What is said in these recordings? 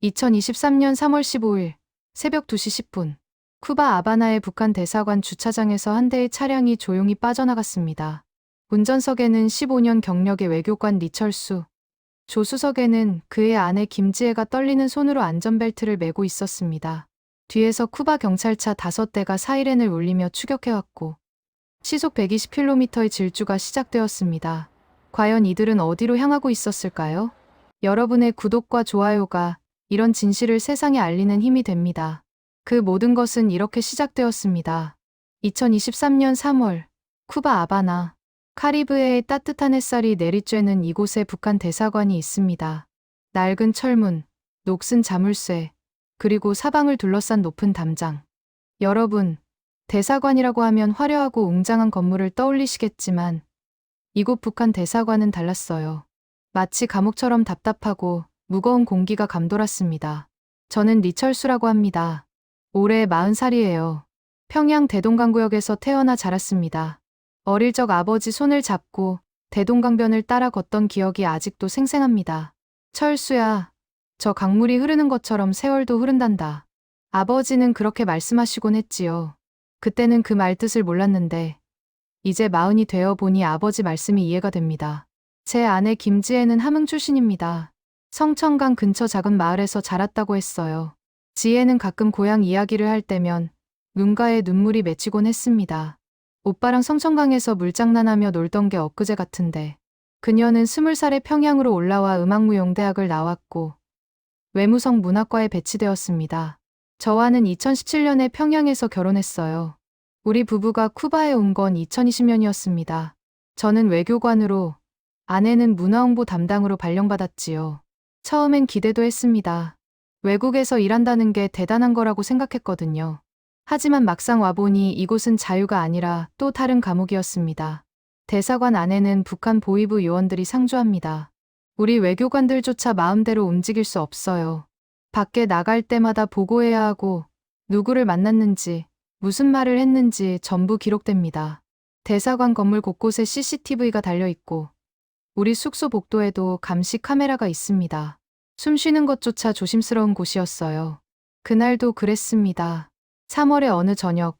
2023년 3월 15일 새벽 2시 10분 쿠바 아바나의 북한 대사관 주차장에서 한 대의 차량이 조용히 빠져나갔습니다. 운전석에는 15년 경력의 외교관 리철수, 조수석에는 그의 아내 김지혜가 떨리는 손으로 안전벨트를 매고 있었습니다. 뒤에서 쿠바 경찰차 5대가 사이렌을 울리며 추격해왔고 시속 120km의 질주가 시작되었습니다. 과연 이들은 어디로 향하고 있었을까요? 여러분의 구독과 좋아요가 이런 진실을 세상에 알리는 힘이 됩니다. 그 모든 것은 이렇게 시작되었습니다. 2023년 3월 쿠바 아바나 카리브해의 따뜻한 햇살이 내리쬐는 이곳에 북한 대사관이 있습니다. 낡은 철문, 녹슨 자물쇠, 그리고 사방을 둘러싼 높은 담장. 여러분, 대사관이라고 하면 화려하고 웅장한 건물을 떠올리시겠지만 이곳 북한 대사관은 달랐어요. 마치 감옥처럼 답답하고 무거운 공기가 감돌았습니다. 저는 리철수라고 합니다. 올해 40살이에요. 평양 대동강구역에서 태어나 자랐습니다. 어릴 적 아버지 손을 잡고 대동강변을 따라 걷던 기억이 아직도 생생합니다. 철수야, 저 강물이 흐르는 것처럼 세월도 흐른단다. 아버지는 그렇게 말씀하시곤 했지요. 그때는 그 말 뜻을 몰랐는데 이제 40이 되어 보니 아버지 말씀이 이해가 됩니다. 제 아내 김지혜는 함흥 출신입니다. 성천강 근처 작은 마을에서 자랐다고 했어요. 지혜는 가끔 고향 이야기를 할 때면 눈가에 눈물이 맺히곤 했습니다. 오빠랑 성천강에서 물장난하며 놀던 게 엊그제 같은데 그녀는 20살에 평양으로 올라와 음악무용대학을 나왔고 외무성 문학과에 배치되었습니다. 저와는 2017년에 평양에서 결혼했어요. 우리 부부가 쿠바에 온 건 2020년이었습니다. 저는 외교관으로, 아내는 문화홍보 담당으로 발령받았지요. 처음엔 기대도 했습니다. 외국에서 일한다는 게 대단한 거라고 생각했거든요. 하지만 막상 와보니 이곳은 자유가 아니라 또 다른 감옥이었습니다. 대사관 안에는 북한 보위부 요원들이 상주합니다. 우리 외교관들조차 마음대로 움직일 수 없어요. 밖에 나갈 때마다 보고해야 하고 누구를 만났는지, 무슨 말을 했는지 전부 기록됩니다. 대사관 건물 곳곳에 CCTV가 달려있고 우리 숙소 복도에도 감시 카메라가 있습니다. 숨 쉬는 것조차 조심스러운 곳이었어요. 그날도 그랬습니다. 3월의 어느 저녁,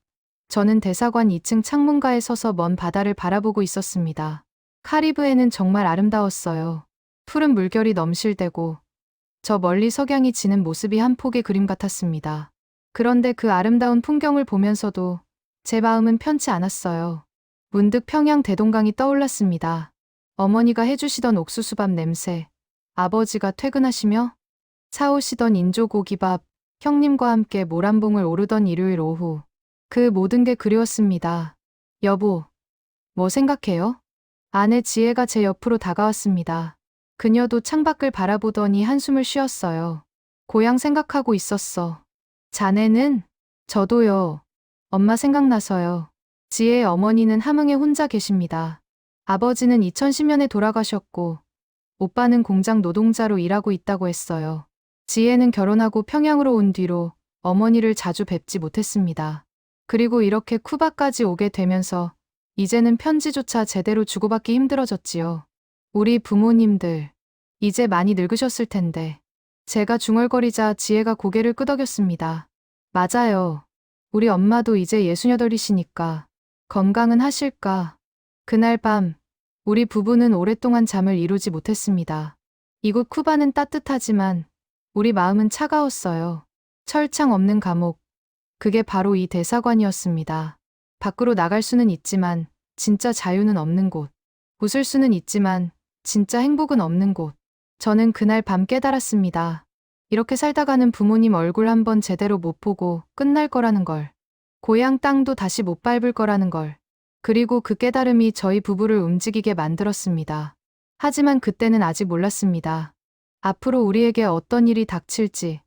저는 대사관 2층 창문가에 서서 먼 바다를 바라보고 있었습니다. 카리브해는 정말 아름다웠어요. 푸른 물결이 넘실대고 저 멀리 석양이 지는 모습이 한 폭의 그림 같았습니다. 그런데 그 아름다운 풍경을 보면서도 제 마음은 편치 않았어요. 문득 평양 대동강이 떠올랐습니다. 어머니가 해주시던 옥수수밥 냄새, 아버지가 퇴근하시며 사오시던 인조고기밥, 형님과 함께 모란봉을 오르던 일요일 오후. 그 모든 게 그리웠습니다. 여보, 뭐 생각해요? 아내 지혜가 제 옆으로 다가왔습니다. 그녀도 창밖을 바라보더니 한숨을 쉬었어요. 고향 생각하고 있었어. 자네는? 저도요. 엄마 생각나서요. 지혜의 어머니는 함흥에 혼자 계십니다. 아버지는 2010년에 돌아가셨고 오빠는 공장 노동자로 일하고 있다고 했어요. 지혜는 결혼하고 평양으로 온 뒤로 어머니를 자주 뵙지 못했습니다. 그리고 이렇게 쿠바까지 오게 되면서 이제는 편지조차 제대로 주고받기 힘들어졌지요. 우리 부모님들, 이제 많이 늙으셨을 텐데. 제가 중얼거리자 지혜가 고개를 끄덕였습니다. 맞아요. 우리 엄마도 이제 68이시니까 건강은 하실까? 그날 밤, 우리 부부는 오랫동안 잠을 이루지 못했습니다. 이곳 쿠바는 따뜻하지만 우리 마음은 차가웠어요. 철창 없는 감옥. 그게 바로 이 대사관이었습니다. 밖으로 나갈 수는 있지만 진짜 자유는 없는 곳. 웃을 수는 있지만 진짜 행복은 없는 곳. 저는 그날 밤 깨달았습니다. 이렇게 살다가는 부모님 얼굴 한번 제대로 못 보고 끝날 거라는 걸. 고향 땅도 다시 못 밟을 거라는 걸. 그리고 그 깨달음이 저희 부부를 움직이게 만들었습니다. 하지만 그때는 아직 몰랐습니다. 앞으로 우리에게 어떤 일이 닥칠지,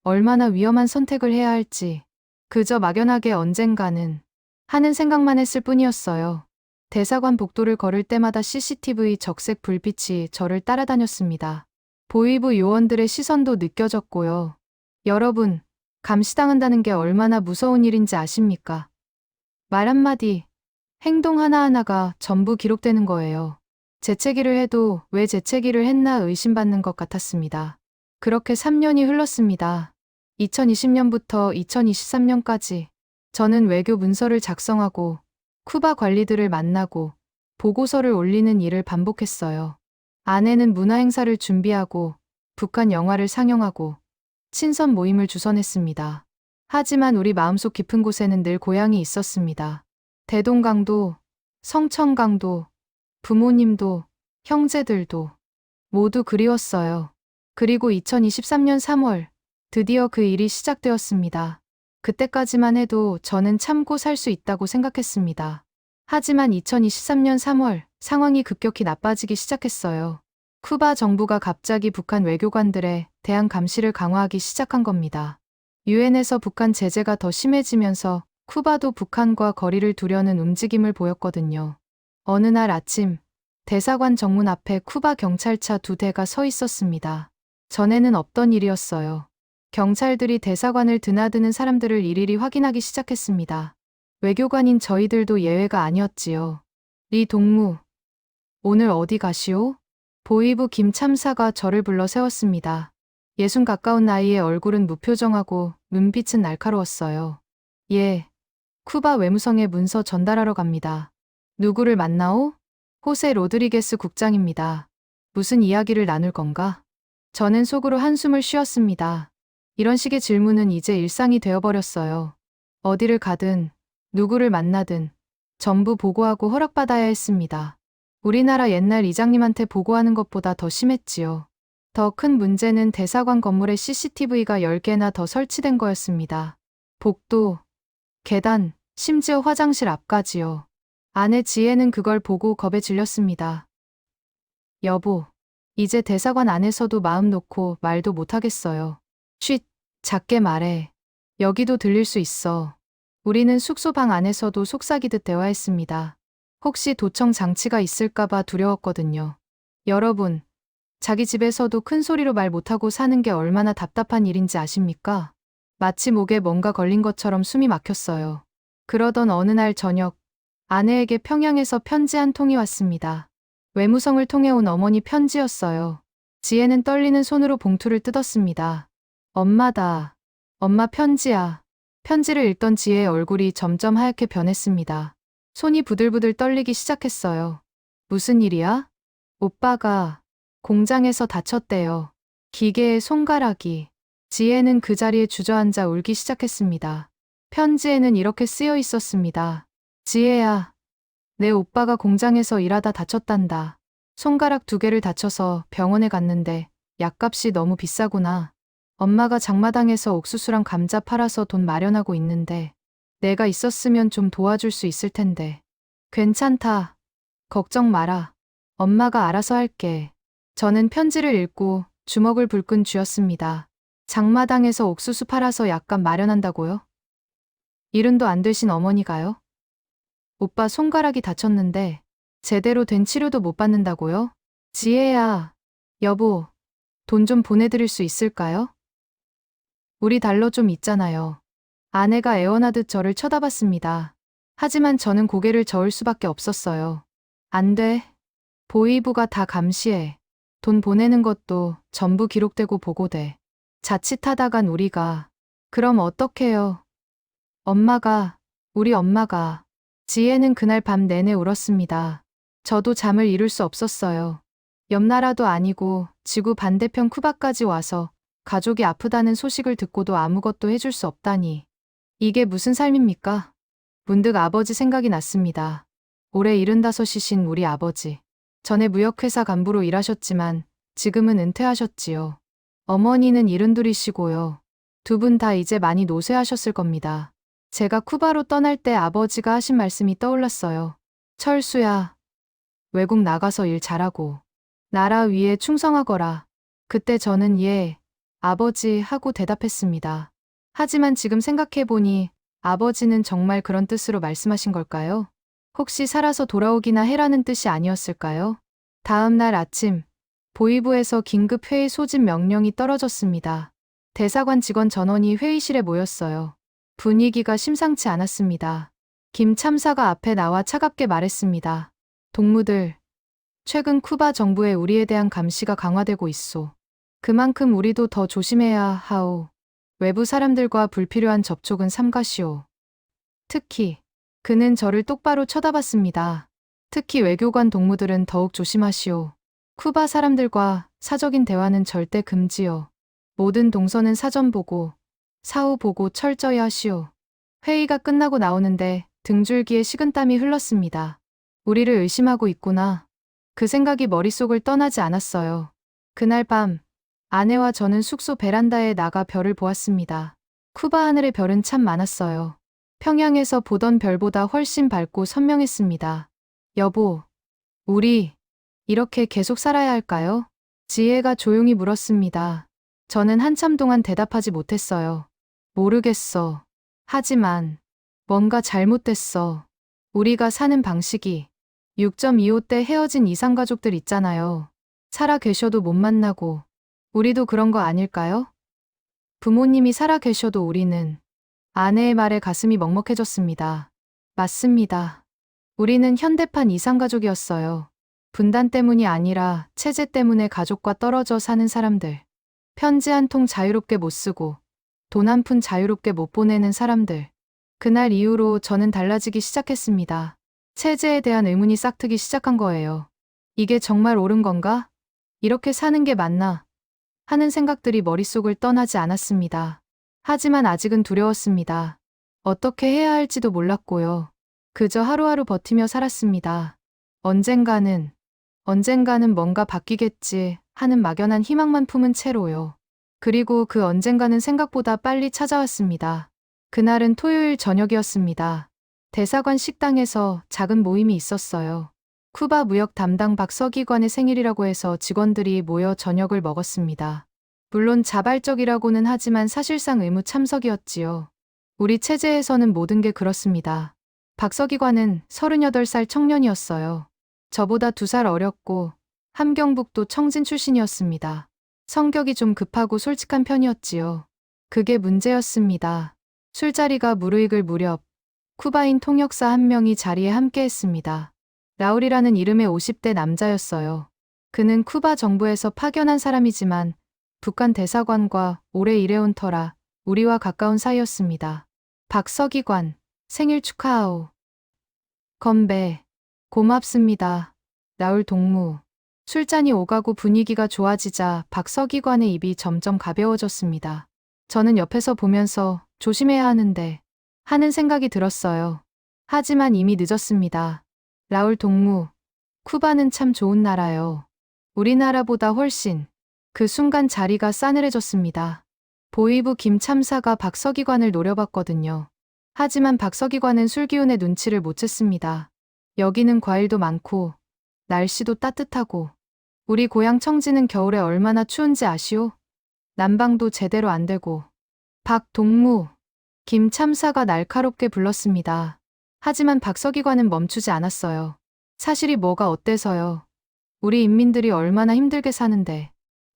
얼마나 위험한 선택을 해야 할지, 그저 막연하게 언젠가는 하는 생각만 했을 뿐이었어요. 대사관 복도를 걸을 때마다 CCTV 적색 불빛이 저를 따라다녔습니다. 보위부 요원들의 시선도 느껴졌고요. 여러분, 감시당한다는 게 얼마나 무서운 일인지 아십니까? 말 한마디, 행동 하나하나가 전부 기록되는 거예요. 재채기를 해도 왜 재채기를 했나 의심받는 것 같았습니다. 그렇게 3년이 흘렀습니다. 2020년부터 2023년까지 저는 외교 문서를 작성하고 쿠바 관리들을 만나고 보고서를 올리는 일을 반복했어요. 아내는 문화 행사를 준비하고 북한 영화를 상영하고 친선 모임을 주선했습니다. 하지만 우리 마음속 깊은 곳에는 늘 고향이 있었습니다. 대동강도, 성천강도, 부모님도, 형제들도 모두 그리웠어요. 그리고 2023년 3월 드디어 그 일이 시작되었습니다. 그때까지만 해도 저는 참고 살 수 있다고 생각했습니다. 하지만 2023년 3월 상황이 급격히 나빠지기 시작했어요. 쿠바 정부가 갑자기 북한 외교관들에 대한 감시를 강화하기 시작한 겁니다. 유엔에서 북한 제재가 더 심해지면서 쿠바도 북한과 거리를 두려는 움직임을 보였거든요. 어느 날 아침 대사관 정문 앞에 쿠바 경찰차 2대가 서 있었습니다. 전에는 없던 일이었어요. 경찰들이 대사관을 드나드는 사람들을 일일이 확인하기 시작했습니다. 외교관인 저희들도 예외가 아니었지요. 리 동무, 오늘 어디 가시오? 보위부 김 참사가 저를 불러 세웠습니다. 60 가까운 나이에 얼굴은 무표정하고 눈빛은 날카로웠어요. 예, 쿠바 외무성에 문서 전달하러 갑니다. 누구를 만나오? 호세 로드리게스 국장입니다. 무슨 이야기를 나눌 건가? 저는 속으로 한숨을 쉬었습니다. 이런 식의 질문은 이제 일상이 되어버렸어요. 어디를 가든 누구를 만나든 전부 보고하고 허락받아야 했습니다. 우리나라 옛날 이장님한테 보고하는 것보다 더 심했지요. 더 큰 문제는 대사관 건물에 CCTV가 10개나 더 설치된 거였습니다. 복도, 계단, 심지어 화장실 앞까지요. 아내 지혜는 그걸 보고 겁에 질렸습니다. 여보, 이제 대사관 안에서도 마음 놓고 말도 못하겠어요. 쉿, 작게 말해. 여기도 들릴 수 있어. 우리는 숙소 방 안에서도 속삭이듯 대화했습니다. 혹시 도청 장치가 있을까봐 두려웠거든요. 여러분, 자기 집에서도 큰 소리로 말 못하고 사는 게 얼마나 답답한 일인지 아십니까? 마치 목에 뭔가 걸린 것처럼 숨이 막혔어요. 그러던 어느 날 저녁, 아내에게 평양에서 편지 한 통이 왔습니다. 외무성을 통해 온 어머니 편지였어요. 지혜는 떨리는 손으로 봉투를 뜯었습니다. 엄마다. 엄마 편지야. 편지를 읽던 지혜의 얼굴이 점점 하얗게 변했습니다. 손이 부들부들 떨리기 시작했어요. 무슨 일이야? 오빠가 공장에서 다쳤대요. 기계에 손가락이. 지혜는 그 자리에 주저앉아 울기 시작했습니다. 편지에는 이렇게 쓰여 있었습니다. 지혜야, 내 오빠가 공장에서 일하다 다쳤단다. 손가락 2개를 다쳐서 병원에 갔는데 약값이 너무 비싸구나. 엄마가 장마당에서 옥수수랑 감자 팔아서 돈 마련하고 있는데 내가 있었으면 좀 도와줄 수 있을 텐데. 괜찮다. 걱정 마라. 엄마가 알아서 할게. 저는 편지를 읽고 주먹을 불끈 쥐었습니다. 장마당에서 옥수수 팔아서 약값 마련한다고요? 일흔도 안 되신 어머니가요? 오빠 손가락이 다쳤는데 제대로 된 치료도 못 받는다고요? 지혜야, 여보, 돈 좀 보내드릴 수 있을까요? 우리 달러 좀 있잖아요. 아내가 애원하듯 저를 쳐다봤습니다. 하지만 저는 고개를 저을 수밖에 없었어요. 안 돼. 보위부가 다 감시해. 돈 보내는 것도 전부 기록되고 보고돼. 자칫하다간 우리가. 그럼 어떡해요? 우리 엄마가. 지혜는 그날 밤 내내 울었습니다. 저도 잠을 이룰 수 없었어요. 옆 나라도 아니고 지구 반대편 쿠바까지 와서 가족이 아프다는 소식을 듣고도 아무것도 해줄 수 없다니. 이게 무슨 삶입니까? 문득 아버지 생각이 났습니다. 올해 75이신 우리 아버지. 전에 무역회사 간부로 일하셨지만 지금은 은퇴하셨지요. 어머니는 72이시고요. 두 분 다 이제 많이 노쇠하셨을 겁니다. 제가 쿠바로 떠날 때 아버지가 하신 말씀이 떠올랐어요. 철수야, 외국 나가서 일 잘하고 나라 위에 충성하거라. 그때 저는 예, 아버지 하고 대답했습니다. 하지만 지금 생각해보니 아버지는 정말 그런 뜻으로 말씀하신 걸까요? 혹시 살아서 돌아오기나 해라는 뜻이 아니었을까요? 다음 날 아침, 보위부에서 긴급 회의 소집 명령이 떨어졌습니다. 대사관 직원 전원이 회의실에 모였어요. 분위기가 심상치 않았습니다. 김 참사가 앞에 나와 차갑게 말했습니다. 동무들, 최근 쿠바 정부에 우리에 대한 감시가 강화되고 있소. 그만큼 우리도 더 조심해야 하오. 외부 사람들과 불필요한 접촉은 삼가시오. 특히 그는 저를 똑바로 쳐다봤습니다. 특히 외교관 동무들은 더욱 조심하시오. 쿠바 사람들과 사적인 대화는 절대 금지요. 모든 동선은 사전 보고, 사후 보고 철저히 하시오. 회의가 끝나고 나오는데 등줄기에 식은땀이 흘렀습니다. 우리를 의심하고 있구나. 그 생각이 머릿속을 떠나지 않았어요. 그날 밤, 아내와 저는 숙소 베란다에 나가 별을 보았습니다. 쿠바 하늘의 별은 참 많았어요. 평양에서 보던 별보다 훨씬 밝고 선명했습니다. 여보, 우리 이렇게 계속 살아야 할까요? 지혜가 조용히 물었습니다. 저는 한참 동안 대답하지 못했어요. 모르겠어. 하지만 뭔가 잘못됐어. 우리가 사는 방식이 6.25 때 헤어진 이상가족들 있잖아요. 살아 계셔도 못 만나고 우리도 그런 거 아닐까요? 부모님이 살아 계셔도 우리는 아내의 말에 가슴이 먹먹해졌습니다. 맞습니다. 우리는 현대판 이상가족이었어요. 분단 때문이 아니라 체제 때문에 가족과 떨어져 사는 사람들. 편지 한 통 자유롭게 못 쓰고 돈 한 푼 자유롭게 못 보내는 사람들. 그날 이후로 저는 달라지기 시작했습니다. 체제에 대한 의문이 싹트기 시작한 거예요. 이게 정말 옳은 건가? 이렇게 사는 게 맞나? 하는 생각들이 머릿속을 떠나지 않았습니다. 하지만 아직은 두려웠습니다. 어떻게 해야 할지도 몰랐고요. 그저 하루하루 버티며 살았습니다. 언젠가는 뭔가 바뀌겠지 하는 막연한 희망만 품은 채로요. 그리고 그 언젠가는 생각보다 빨리 찾아왔습니다. 그날은 토요일 저녁이었습니다. 대사관 식당에서 작은 모임이 있었어요. 쿠바 무역 담당 박 서기관의 생일이라고 해서 직원들이 모여 저녁을 먹었습니다. 물론 자발적이라고는 하지만 사실상 의무 참석이었지요. 우리 체제에서는 모든 게 그렇습니다. 박 서기관은 38살 청년이었어요. 저보다 2살 어렸고 함경북도 청진 출신이었습니다. 성격이 좀 급하고 솔직한 편이었지요. 그게 문제였습니다. 술자리가 무르익을 무렵 쿠바인 통역사 한 명이 자리에 함께했습니다. 라울이라는 이름의 50대 남자였어요. 그는 쿠바 정부에서 파견한 사람이지만 북한 대사관과 오래 일해온 터라 우리와 가까운 사이였습니다. 박 서기관, 생일 축하하오. 건배. 고맙습니다. 라울 동무. 술잔이 오가고 분위기가 좋아지자 박 서기관의 입이 점점 가벼워졌습니다. 저는 옆에서 보면서 조심해야 하는데 하는 생각이 들었어요. 하지만 이미 늦었습니다. 라울 동무, 쿠바는 참 좋은 나라요. 우리나라보다 훨씬. 그 순간 자리가 싸늘해졌습니다. 보위부 김 참사가 박 서기관을 노려봤거든요. 하지만 박 서기관은 술기운의 눈치를 못 챘습니다. 여기는 과일도 많고 날씨도 따뜻하고 우리 고향 청진은 겨울에 얼마나 추운지 아시오? 난방도 제대로 안 되고. 박 동무, 김 참사가 날카롭게 불렀습니다. 하지만 박 서기관은 멈추지 않았어요. 사실이 뭐가 어때서요? 우리 인민들이 얼마나 힘들게 사는데.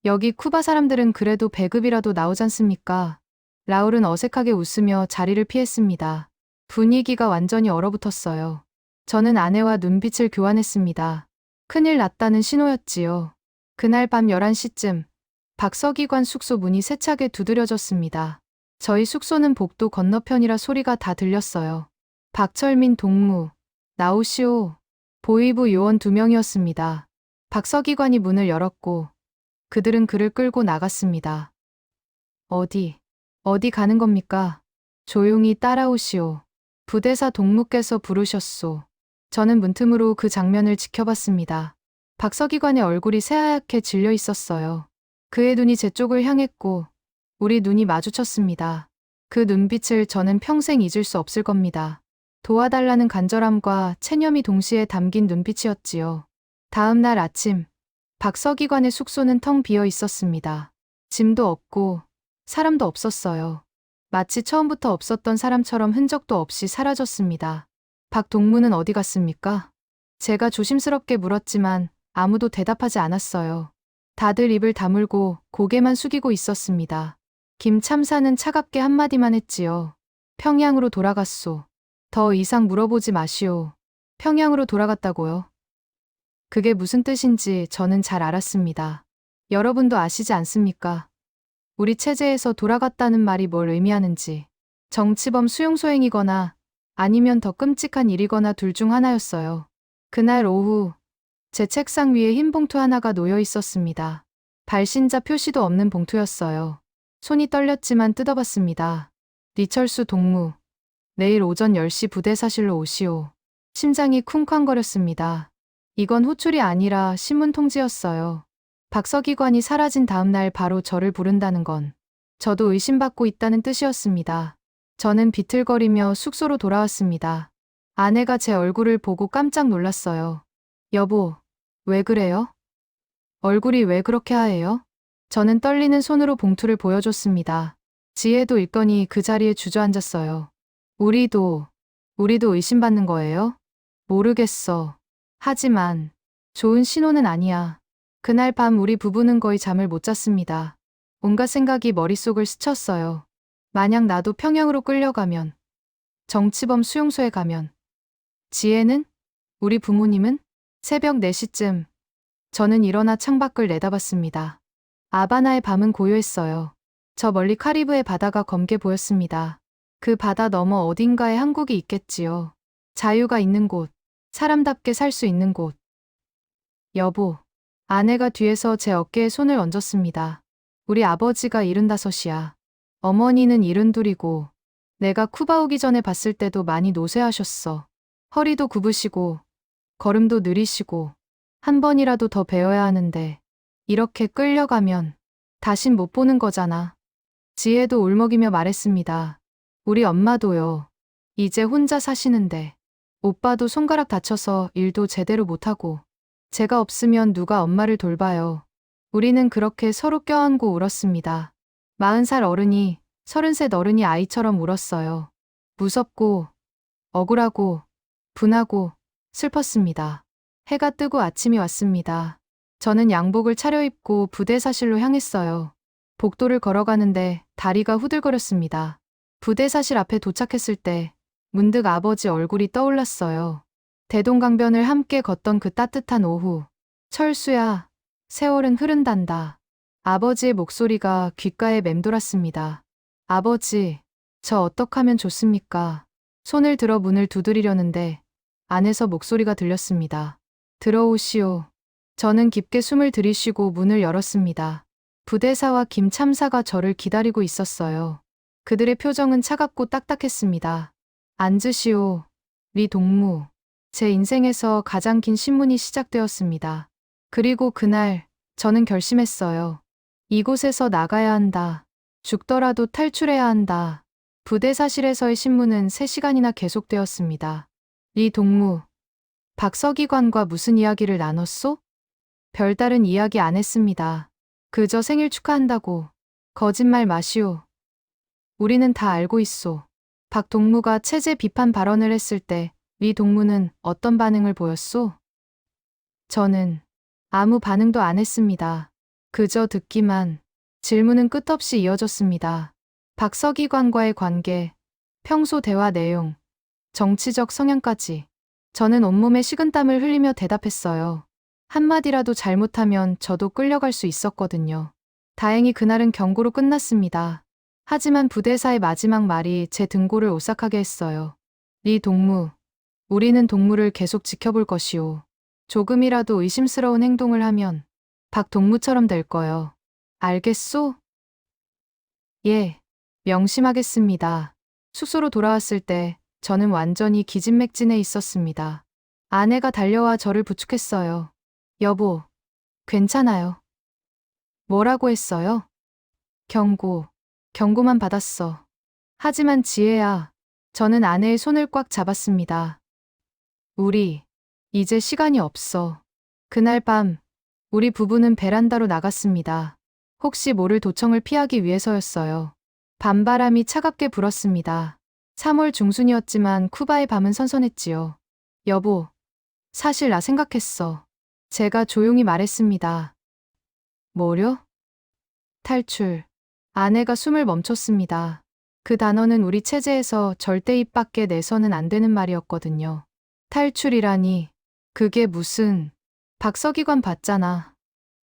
여기 쿠바 사람들은 그래도 배급이라도 나오잖습니까? 라울은 어색하게 웃으며 자리를 피했습니다. 분위기가 완전히 얼어붙었어요. 저는 아내와 눈빛을 교환했습니다. 큰일 났다는 신호였지요. 그날 밤 11시쯤 박 서기관 숙소 문이 세차게 두드려졌습니다. 저희 숙소는 복도 건너편이라 소리가 다 들렸어요. 박철민 동무, 나오시오. 보위부 요원 2명이었습니다. 박 서기관이 문을 열었고 그들은 그를 끌고 나갔습니다. 어디 가는 겁니까? 조용히 따라오시오. 부대사 동무께서 부르셨소. 저는 문틈으로 그 장면을 지켜봤습니다. 박 서기관의 얼굴이 새하얗게 질려 있었어요. 그의 눈이 제 쪽을 향했고 우리 눈이 마주쳤습니다. 그 눈빛을 저는 평생 잊을 수 없을 겁니다. 도와달라는 간절함과 체념이 동시에 담긴 눈빛이었지요. 다음 날 아침, 박 서기관의 숙소는 텅 비어 있었습니다. 짐도 없고 사람도 없었어요. 마치 처음부터 없었던 사람처럼 흔적도 없이 사라졌습니다. 박 동무는 어디 갔습니까? 제가 조심스럽게 물었지만 아무도 대답하지 않았어요. 다들 입을 다물고 고개만 숙이고 있었습니다. 김 참사는 차갑게 한마디만 했지요. 평양으로 돌아갔소. 더 이상 물어보지 마시오. 평양으로 돌아갔다고요? 그게 무슨 뜻인지 저는 잘 알았습니다. 여러분도 아시지 않습니까? 우리 체제에서 돌아갔다는 말이 뭘 의미하는지. 정치범 수용소행이거나 아니면 더 끔찍한 일이거나 둘 중 하나였어요. 그날 오후 제 책상 위에 흰 봉투 하나가 놓여 있었습니다. 발신자 표시도 없는 봉투였어요. 손이 떨렸지만 뜯어봤습니다. 리철수 동무. 내일 오전 10시 부대사실로 오시오. 심장이 쿵쾅거렸습니다. 이건 호출이 아니라 신문 통지였어요. 박서기관이 사라진 다음 날 바로 저를 부른다는 건 저도 의심받고 있다는 뜻이었습니다. 저는 비틀거리며 숙소로 돌아왔습니다. 아내가 제 얼굴을 보고 깜짝 놀랐어요. 여보, 왜 그래요? 얼굴이 왜 그렇게 하얘요? 저는 떨리는 손으로 봉투를 보여줬습니다. 지혜도 있더니 그 자리에 주저앉았어요. 우리도 의심받는 거예요? 모르겠어. 하지만 좋은 신호는 아니야. 그날 밤 우리 부부는 거의 잠을 못 잤습니다. 온갖 생각이 머릿속을 스쳤어요. 만약 나도 평양으로 끌려가면, 정치범 수용소에 가면, 지혜는? 우리 부모님은? 새벽 4시쯤 저는 일어나 창밖을 내다봤습니다. 아바나의 밤은 고요했어요. 저 멀리 카리브의 바다가 검게 보였습니다. 그 바다 너머 어딘가에 한국이 있겠지요. 자유가 있는 곳, 사람답게 살 수 있는 곳. 여보, 아내가 뒤에서 제 어깨에 손을 얹었습니다. 우리 아버지가 75이야. 어머니는 72이고 내가 쿠바 오기 전에 봤을 때도 많이 노쇠하셨어. 허리도 굽으시고 걸음도 느리시고 한 번이라도 더 배워야 하는데 이렇게 끌려가면 다신 못 보는 거잖아. 지혜도 울먹이며 말했습니다. 우리 엄마도요. 이제 혼자 사시는데 오빠도 손가락 다쳐서 일도 제대로 못하고 제가 없으면 누가 엄마를 돌봐요. 우리는 그렇게 서로 껴안고 울었습니다. 40살 어른이 30셋 어른이 아이처럼 울었어요. 무섭고 억울하고 분하고 슬펐습니다. 해가 뜨고 아침이 왔습니다. 저는 양복을 차려입고 부대사실로 향했어요. 복도를 걸어가는데 다리가 후들거렸습니다. 부대사실 앞에 도착했을 때 문득 아버지 얼굴이 떠올랐어요. 대동강변을 함께 걷던 그 따뜻한 오후. 철수야, 세월은 흐른단다. 아버지의 목소리가 귓가에 맴돌았습니다. 아버지, 저 어떡하면 좋습니까? 손을 들어 문을 두드리려는데 안에서 목소리가 들렸습니다. 들어오시오. 저는 깊게 숨을 들이쉬고 문을 열었습니다. 부대사와 김 참사가 저를 기다리고 있었어요. 그들의 표정은 차갑고 딱딱했습니다. 앉으시오. 리 동무. 제 인생에서 가장 긴 신문이 시작되었습니다. 그리고 그날 저는 결심했어요. 이곳에서 나가야 한다. 죽더라도 탈출해야 한다. 부대사실에서의 신문은 3시간이나 계속되었습니다. 리 동무. 박서기관과 무슨 이야기를 나눴소? 별다른 이야기 안 했습니다. 그저 생일 축하한다고. 거짓말 마시오. 우리는 다 알고 있소. 박 동무가 체제 비판 발언을 했을 때 리 동무는 어떤 반응을 보였소? 저는 아무 반응도 안 했습니다. 그저 듣기만. 질문은 끝없이 이어졌습니다. 박서기관과의 관계, 평소 대화 내용, 정치적 성향까지. 저는 온몸에 식은땀을 흘리며 대답했어요. 한마디라도 잘못하면 저도 끌려갈 수 있었거든요. 다행히 그날은 경고로 끝났습니다. 하지만 부대사의 마지막 말이 제 등골을 오싹하게 했어요. 리 동무, 우리는 동무를 계속 지켜볼 것이오. 조금이라도 의심스러운 행동을 하면 박 동무처럼 될 거요. 알겠소? 예, 명심하겠습니다. 숙소로 돌아왔을 때 저는 완전히 기진맥진해 있었습니다. 아내가 달려와 저를 부축했어요. 여보, 괜찮아요. 뭐라고 했어요? 경고만 받았어. 하지만 지혜야, 저는 아내의 손을 꽉 잡았습니다. 우리, 이제 시간이 없어. 그날 밤, 우리 부부는 베란다로 나갔습니다. 혹시 모를 도청을 피하기 위해서였어요. 밤바람이 차갑게 불었습니다. 3월 중순이었지만 쿠바의 밤은 선선했지요. 여보, 사실 나 생각했어. 제가 조용히 말했습니다. 뭐려? 탈출. 아내가 숨을 멈췄습니다. 그 단어는 우리 체제에서 절대 입 밖에 내서는 안 되는 말이었거든요. 탈출이라니. 그게 무슨. 박서기관 봤잖아.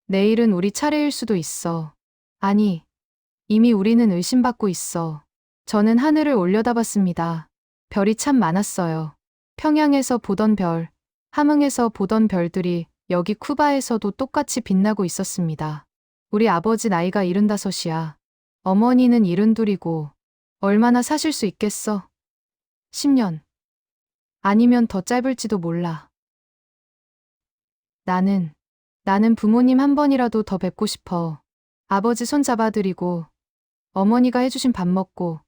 내일은 우리 차례일 수도 있어. 아니, 이미 우리는 의심받고 있어. 저는 하늘을 올려다봤습니다. 별이 참 많았어요. 평양에서 보던 별, 함흥에서 보던 별들이 여기 쿠바에서도 똑같이 빛나고 있었습니다. 우리 아버지 나이가 75이야. 어머니는 72이고 얼마나 사실 수 있겠어? 10년. 아니면 더 짧을지도 몰라. 나는 부모님 한 번이라도 더 뵙고 싶어. 아버지 손 잡아드리고 어머니가 해주신 밥 먹고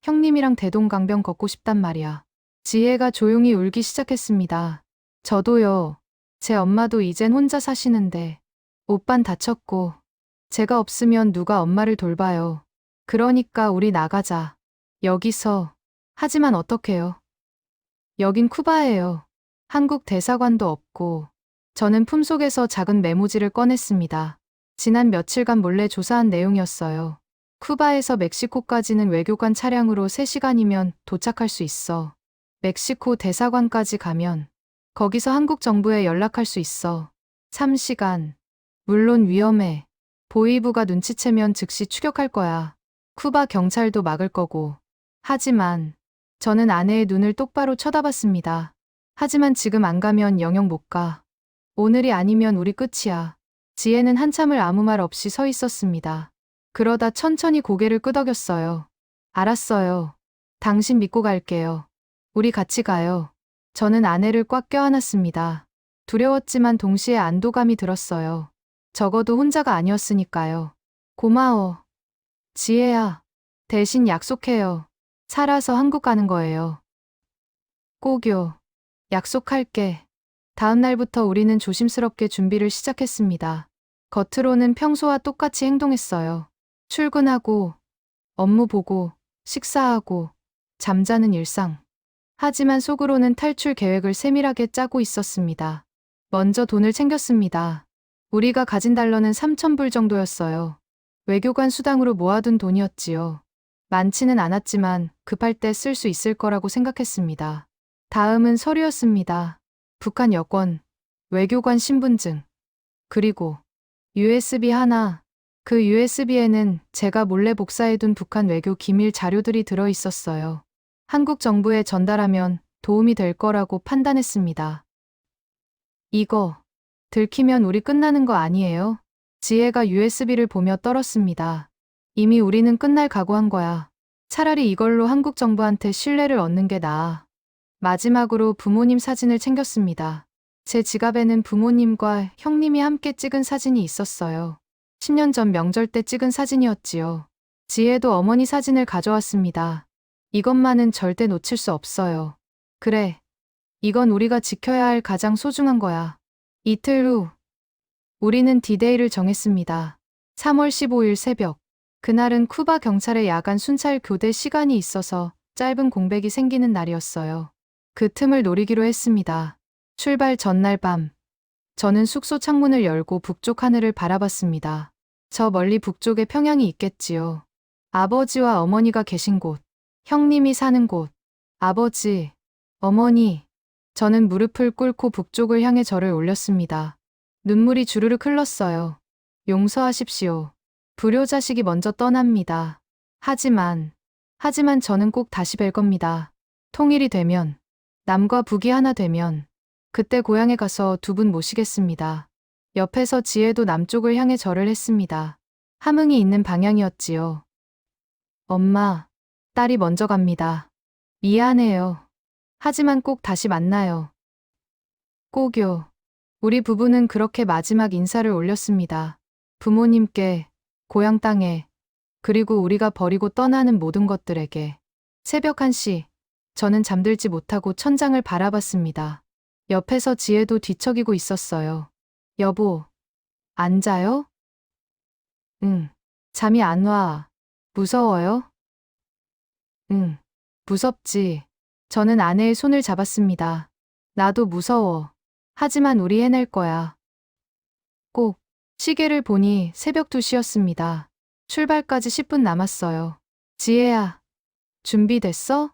형님이랑 대동강변 걷고 싶단 말이야. 지혜가 조용히 울기 시작했습니다. 저도요. 제 엄마도 이젠 혼자 사시는데 오빤 다쳤고 제가 없으면 누가 엄마를 돌봐요. 그러니까 우리 나가자. 여기서. 하지만 어떡해요? 여긴 쿠바예요. 한국 대사관도 없고. 저는 품속에서 작은 메모지를 꺼냈습니다. 지난 며칠간 몰래 조사한 내용이었어요. 쿠바에서 멕시코까지는 외교관 차량으로 3시간이면 도착할 수 있어. 멕시코 대사관까지 가면 거기서 한국 정부에 연락할 수 있어. 3시간. 물론 위험해. 보위부가 눈치채면 즉시 추격할 거야. 쿠바 경찰도 막을 거고. 하지만 저는 아내의 눈을 똑바로 쳐다봤습니다. 하지만 지금 안 가면 영영 못 가. 오늘이 아니면 우리 끝이야. 지혜는 한참을 아무 말 없이 서 있었습니다. 그러다 천천히 고개를 끄덕였어요. 알았어요. 당신 믿고 갈게요. 우리 같이 가요. 저는 아내를 꽉 껴안았습니다. 두려웠지만 동시에 안도감이 들었어요. 적어도 혼자가 아니었으니까요. 고마워. 지혜야. 대신 약속해요. 살아서 한국 가는 거예요. 꼭요. 약속할게. 다음 날부터 우리는 조심스럽게 준비를 시작했습니다. 겉으로는 평소와 똑같이 행동했어요. 출근하고, 업무 보고, 식사하고, 잠자는 일상. 하지만 속으로는 탈출 계획을 세밀하게 짜고 있었습니다. 먼저 돈을 챙겼습니다. 우리가 가진 달러는 3,000불 정도였어요. 외교관 수당으로 모아둔 돈이었지요. 많지는 않았지만 급할 때 쓸 수 있을 거라고 생각했습니다. 다음은 서류였습니다. 북한 여권, 외교관 신분증, 그리고 USB 하나. 그 USB에는 제가 몰래 복사해둔 북한 외교 기밀 자료들이 들어 있었어요. 한국 정부에 전달하면 도움이 될 거라고 판단했습니다. 이거 들키면 우리 끝나는 거 아니에요? 지혜가 USB를 보며 떨었습니다. 이미 우리는 끝날 각오한 거야. 차라리 이걸로 한국 정부한테 신뢰를 얻는 게 나아. 마지막으로 부모님 사진을 챙겼습니다. 제 지갑에는 부모님과 형님이 함께 찍은 사진이 있었어요. 10년 전 명절 때 찍은 사진이었지요. 지혜도 어머니 사진을 가져왔습니다. 이것만은 절대 놓칠 수 없어요. 그래. 이건 우리가 지켜야 할 가장 소중한 거야. 이틀 후, 우리는 디데이를 정했습니다. 3월 15일 새벽. 그날은 쿠바 경찰의 야간 순찰 교대 시간이 있어서 짧은 공백이 생기는 날이었어요. 그 틈을 노리기로 했습니다. 출발 전날 밤. 저는 숙소 창문을 열고 북쪽 하늘을 바라봤습니다. 저 멀리 북쪽에 평양이 있겠지요. 아버지와 어머니가 계신 곳. 형님이 사는 곳. 아버지, 어머니. 저는 무릎을 꿇고 북쪽을 향해 절을 올렸습니다. 눈물이 주르륵 흘렀어요. 용서하십시오. 불효자식이 먼저 떠납니다. 하지만 저는 꼭 다시 뵐 겁니다. 통일이 되면, 남과 북이 하나 되면, 그때 고향에 가서 두 분 모시겠습니다. 옆에서 지혜도 남쪽을 향해 절을 했습니다. 함흥이 있는 방향이었지요. 엄마, 딸이 먼저 갑니다. 미안해요. 하지만 꼭 다시 만나요. 꼭요. 우리 부부는 그렇게 마지막 인사를 올렸습니다. 부모님께, 고향 땅에, 그리고 우리가 버리고 떠나는 모든 것들에게. 새벽 1시, 저는 잠들지 못하고 천장을 바라봤습니다. 옆에서 지혜도 뒤척이고 있었어요. 여보, 안 자요? 응. 잠이 안 와. 무서워요? 응. 무섭지. 저는 아내의 손을 잡았습니다. 나도 무서워. 하지만 우리 해낼 거야. 꼭. 시계를 보니 새벽 2시였습니다. 출발까지 10분 남았어요. 지혜야, 준비됐어?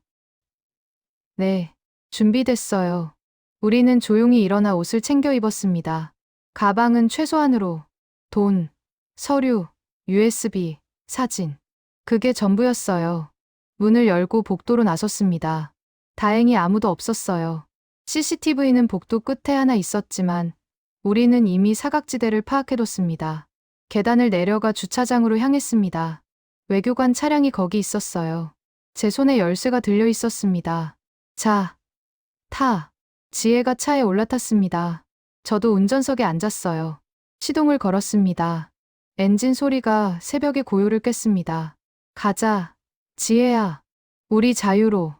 네, 준비됐어요. 우리는 조용히 일어나 옷을 챙겨 입었습니다. 가방은 최소한으로. 돈, 서류, USB, 사진. 그게 전부였어요. 문을 열고 복도로 나섰습니다. 다행히 아무도 없었어요. CCTV는 복도 끝에 하나 있었지만 우리는 이미 사각지대를 파악해뒀습니다. 계단을 내려가 주차장으로 향했습니다. 외교관 차량이 거기 있었어요. 제 손에 열쇠가 들려 있었습니다. 자, 타. 지혜가 차에 올라탔습니다. 저도 운전석에 앉았어요. 시동을 걸었습니다. 엔진 소리가 새벽의 고요를 깼습니다. 가자, 지혜야. 우리 자유로.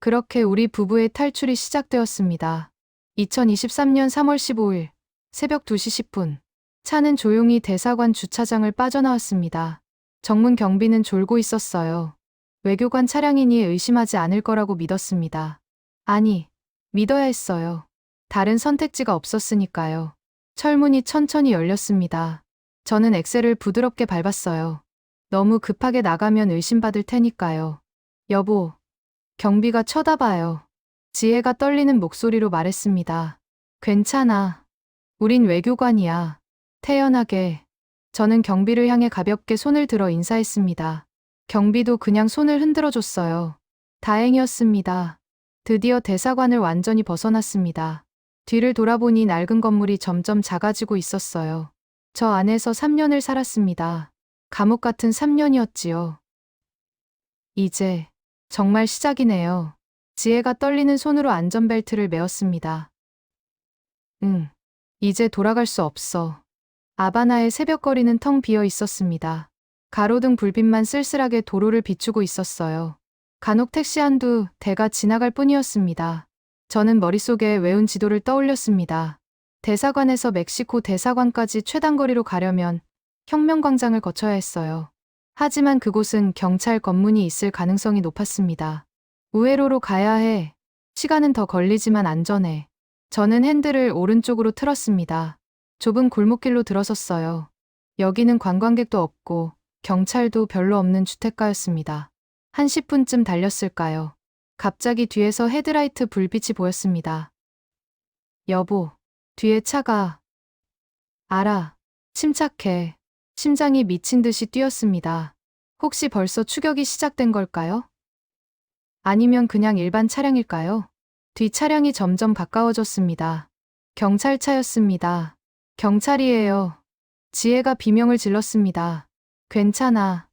그렇게 우리 부부의 탈출이 시작되었습니다. 2023년 3월 15일 새벽 2시 10분. 차는 조용히 대사관 주차장을 빠져나왔습니다. 정문 경비는 졸고 있었어요. 외교관 차량이니 의심하지 않을 거라고 믿었습니다. 아니, 믿어야 했어요. 다른 선택지가 없었으니까요. 철문이 천천히 열렸습니다. 저는 엑셀을 부드럽게 밟았어요. 너무 급하게 나가면 의심받을 테니까요. 여보, 경비가 쳐다봐요. 지혜가 떨리는 목소리로 말했습니다. 괜찮아. 우린 외교관이야. 태연하게. 저는 경비를 향해 가볍게 손을 들어 인사했습니다. 경비도 그냥 손을 흔들어 줬어요. 다행이었습니다. 드디어 대사관을 완전히 벗어났습니다. 뒤를 돌아보니 낡은 건물이 점점 작아지고 있었어요. 저 안에서 3년을 살았습니다. 감옥 같은 3년이었지요. 이제 정말 시작이네요. 지혜가 떨리는 손으로 안전벨트를 메었습니다. 이제 돌아갈 수 없어. 아바나의 새벽거리는 텅 비어 있었습니다. 가로등 불빛만 쓸쓸하게 도로를 비추고 있었어요. 간혹 택시 한두 대가 지나갈 뿐이었습니다. 저는 머릿속에 외운 지도를 떠올렸습니다. 대사관에서 멕시코 대사관까지 최단거리로 가려면 혁명광장을 거쳐야 했어요. 하지만 그곳은 경찰 검문이 있을 가능성이 높았습니다. 우회로로 가야 해. 시간은 더 걸리지만 안전해. 저는 핸들을 오른쪽으로 틀었습니다. 좁은 골목길로 들어섰어요. 여기는 관광객도 없고 경찰도 별로 없는 주택가였습니다. 한 10분쯤 달렸을까요? 갑자기 뒤에서 헤드라이트 불빛이 보였습니다. 여보, 뒤에 차가. 알아. 침착해. 심장이 미친 듯이 뛰었습니다. 혹시 벌써 추격이 시작된 걸까요? 아니면 그냥 일반 차량일까요? 뒤 차량이 점점 가까워졌습니다. 경찰차였습니다. 경찰이에요. 지혜가 비명을 질렀습니다. 괜찮아.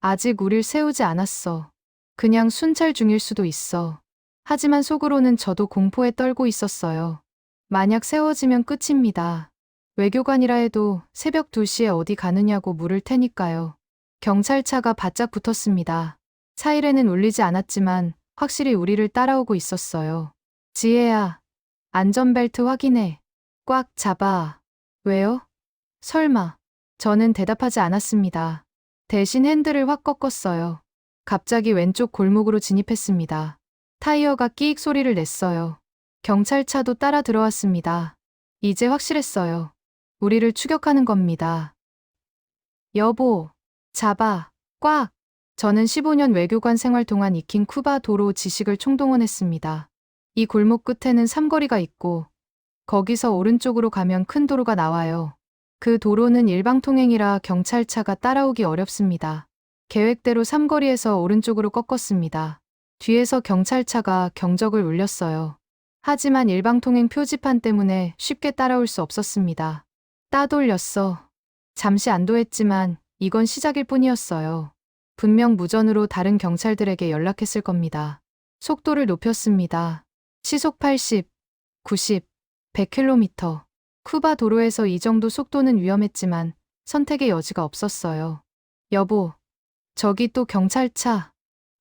아직 우릴 세우지 않았어. 그냥 순찰 중일 수도 있어. 하지만 속으로는 저도 공포에 떨고 있었어요. 만약 세워지면 끝입니다. 외교관이라 해도 새벽 2시에 어디 가느냐고 물을 테니까요. 경찰차가 바짝 붙었습니다. 사이렌은 울리지 않았지만 확실히 우리를 따라오고 있었어요. 지혜야, 안전벨트 확인해. 꽉 잡아. 왜요? 설마. 저는 대답하지 않았습니다. 대신 핸들을 확 꺾었어요. 갑자기 왼쪽 골목으로 진입했습니다. 타이어가 끼익 소리를 냈어요. 경찰차도 따라 들어왔습니다. 이제 확실했어요. 우리를 추격하는 겁니다. 여보, 잡아, 꽉! 저는 15년 외교관 생활 동안 익힌 쿠바 도로 지식을 총동원했습니다. 이 골목 끝에는 삼거리가 있고 거기서 오른쪽으로 가면 큰 도로가 나와요. 그 도로는 일방통행이라 경찰차가 따라오기 어렵습니다. 계획대로 삼거리에서 오른쪽으로 꺾었습니다. 뒤에서 경찰차가 경적을 울렸어요. 하지만 일방통행 표지판 때문에 쉽게 따라올 수 없었습니다. 따돌렸어. 잠시 안도했지만 이건 시작일 뿐이었어요. 분명 무전으로 다른 경찰들에게 연락했을 겁니다. 속도를 높였습니다. 시속 80, 90, 100km. 쿠바 도로에서 이 정도 속도는 위험했지만 선택의 여지가 없었어요. 여보, 저기 또 경찰차.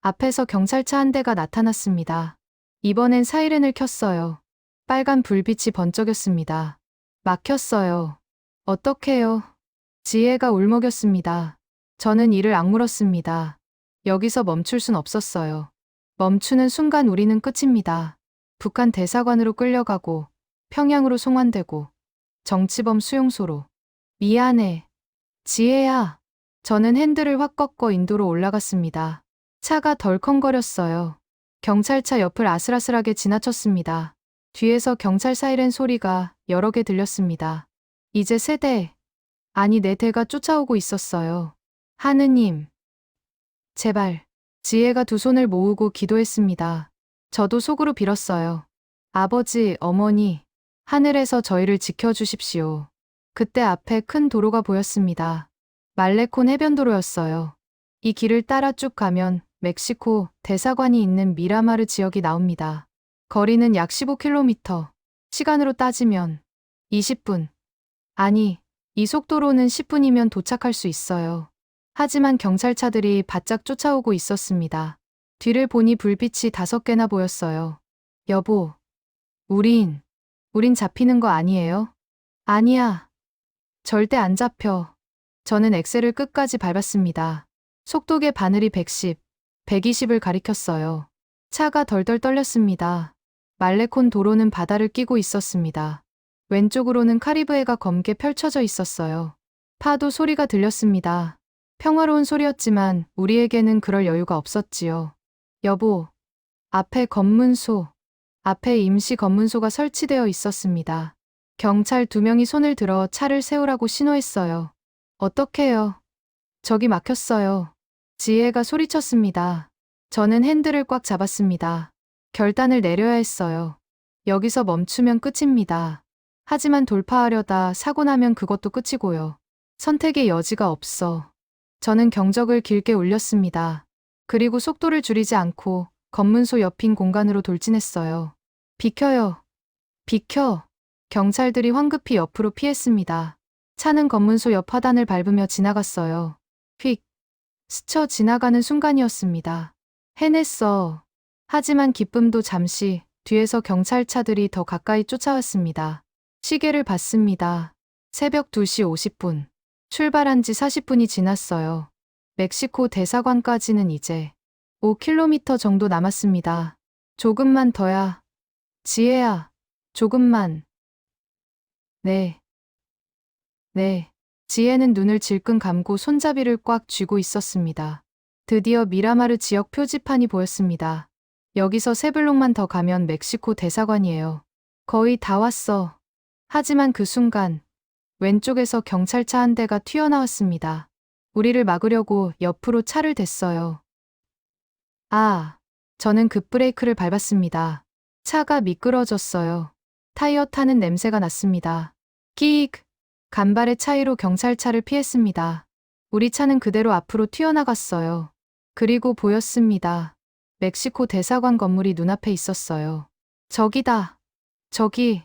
앞에서 경찰차 한 대가 나타났습니다. 이번엔 사이렌을 켰어요. 빨간 불빛이 번쩍였습니다. 막혔어요. 어떡해요? 지혜가 울먹였습니다. 저는 이를 악물었습니다. 여기서 멈출 순 없었어요. 멈추는 순간 우리는 끝입니다. 북한 대사관으로 끌려가고 평양으로 송환되고 정치범 수용소로. 미안해. 지혜야. 저는 핸들을 확 꺾어 인도로 올라갔습니다. 차가 덜컹거렸어요. 경찰차 옆을 아슬아슬하게 지나쳤습니다. 뒤에서 경찰 사이렌 소리가 여러 개 들렸습니다. 이제 세대. 아니, 내 대가 쫓아오고 있었어요. 하느님, 제발. 지혜가 두 손을 모으고 기도했습니다. 저도 속으로 빌었어요. 아버지, 어머니, 하늘에서 저희를 지켜주십시오. 그때 앞에 큰 도로가 보였습니다. 말레콘 해변도로였어요. 이 길을 따라 쭉 가면 멕시코 대사관이 있는 미라마르 지역이 나옵니다. 거리는 약 15km. 시간으로 따지면 20분. 아니, 이 속도로는 10분이면 도착할 수 있어요. 하지만 경찰차들이 바짝 쫓아오고 있었습니다. 뒤를 보니 불빛이 5개나 보였어요. 여보, 우린 잡히는 거 아니에요? 아니야. 절대 안 잡혀. 저는 엑셀을 끝까지 밟았습니다. 속도계 바늘이 110, 120을 가리켰어요. 차가 덜덜 떨렸습니다. 말레콘 도로는 바다를 끼고 있었습니다. 왼쪽으로는 카리브해가 검게 펼쳐져 있었어요. 파도 소리가 들렸습니다. 평화로운 소리였지만 우리에게는 그럴 여유가 없었지요. 여보, 앞에 임시 검문소가 설치되어 있었습니다. 경찰 2명이 손을 들어 차를 세우라고 신호했어요. 어떡해요? 저기 막혔어요. 지혜가 소리쳤습니다. 저는 핸들을 꽉 잡았습니다. 결단을 내려야 했어요. 여기서 멈추면 끝입니다. 하지만 돌파하려다 사고 나면 그것도 끝이고요. 선택의 여지가 없어. 저는 경적을 길게 울렸습니다. 그리고 속도를 줄이지 않고 검문소 옆인 공간으로 돌진했어요. 비켜요. 비켜. 경찰들이 황급히 옆으로 피했습니다. 차는 검문소 옆 화단을 밟으며 지나갔어요. 휙. 스쳐 지나가는 순간이었습니다. 해냈어. 하지만 기쁨도 잠시, 뒤에서 경찰차들이 더 가까이 쫓아왔습니다. 시계를 봤습니다. 새벽 2시 50분. 출발한 지 40분이 지났어요. 멕시코 대사관까지는 이제 5km 정도 남았습니다. 조금만 더야. 지혜야, 조금만. 네. 지혜는 눈을 질끈 감고 손잡이를 꽉 쥐고 있었습니다. 드디어 미라마르 지역 표지판이 보였습니다. 여기서 3블록만 더 가면 멕시코 대사관이에요. 거의 다 왔어. 하지만 그 순간 왼쪽에서 경찰차 한 대가 튀어나왔습니다. 우리를 막으려고 옆으로 차를 댔어요. 저는 급브레이크를 밟았습니다. 차가 미끄러졌어요. 타이어 타는 냄새가 났습니다. 끼익! 간발의 차이로 경찰차를 피했습니다. 우리 차는 그대로 앞으로 튀어나갔어요. 그리고 보였습니다. 멕시코 대사관 건물이 눈앞에 있었어요. 저기다. 저기.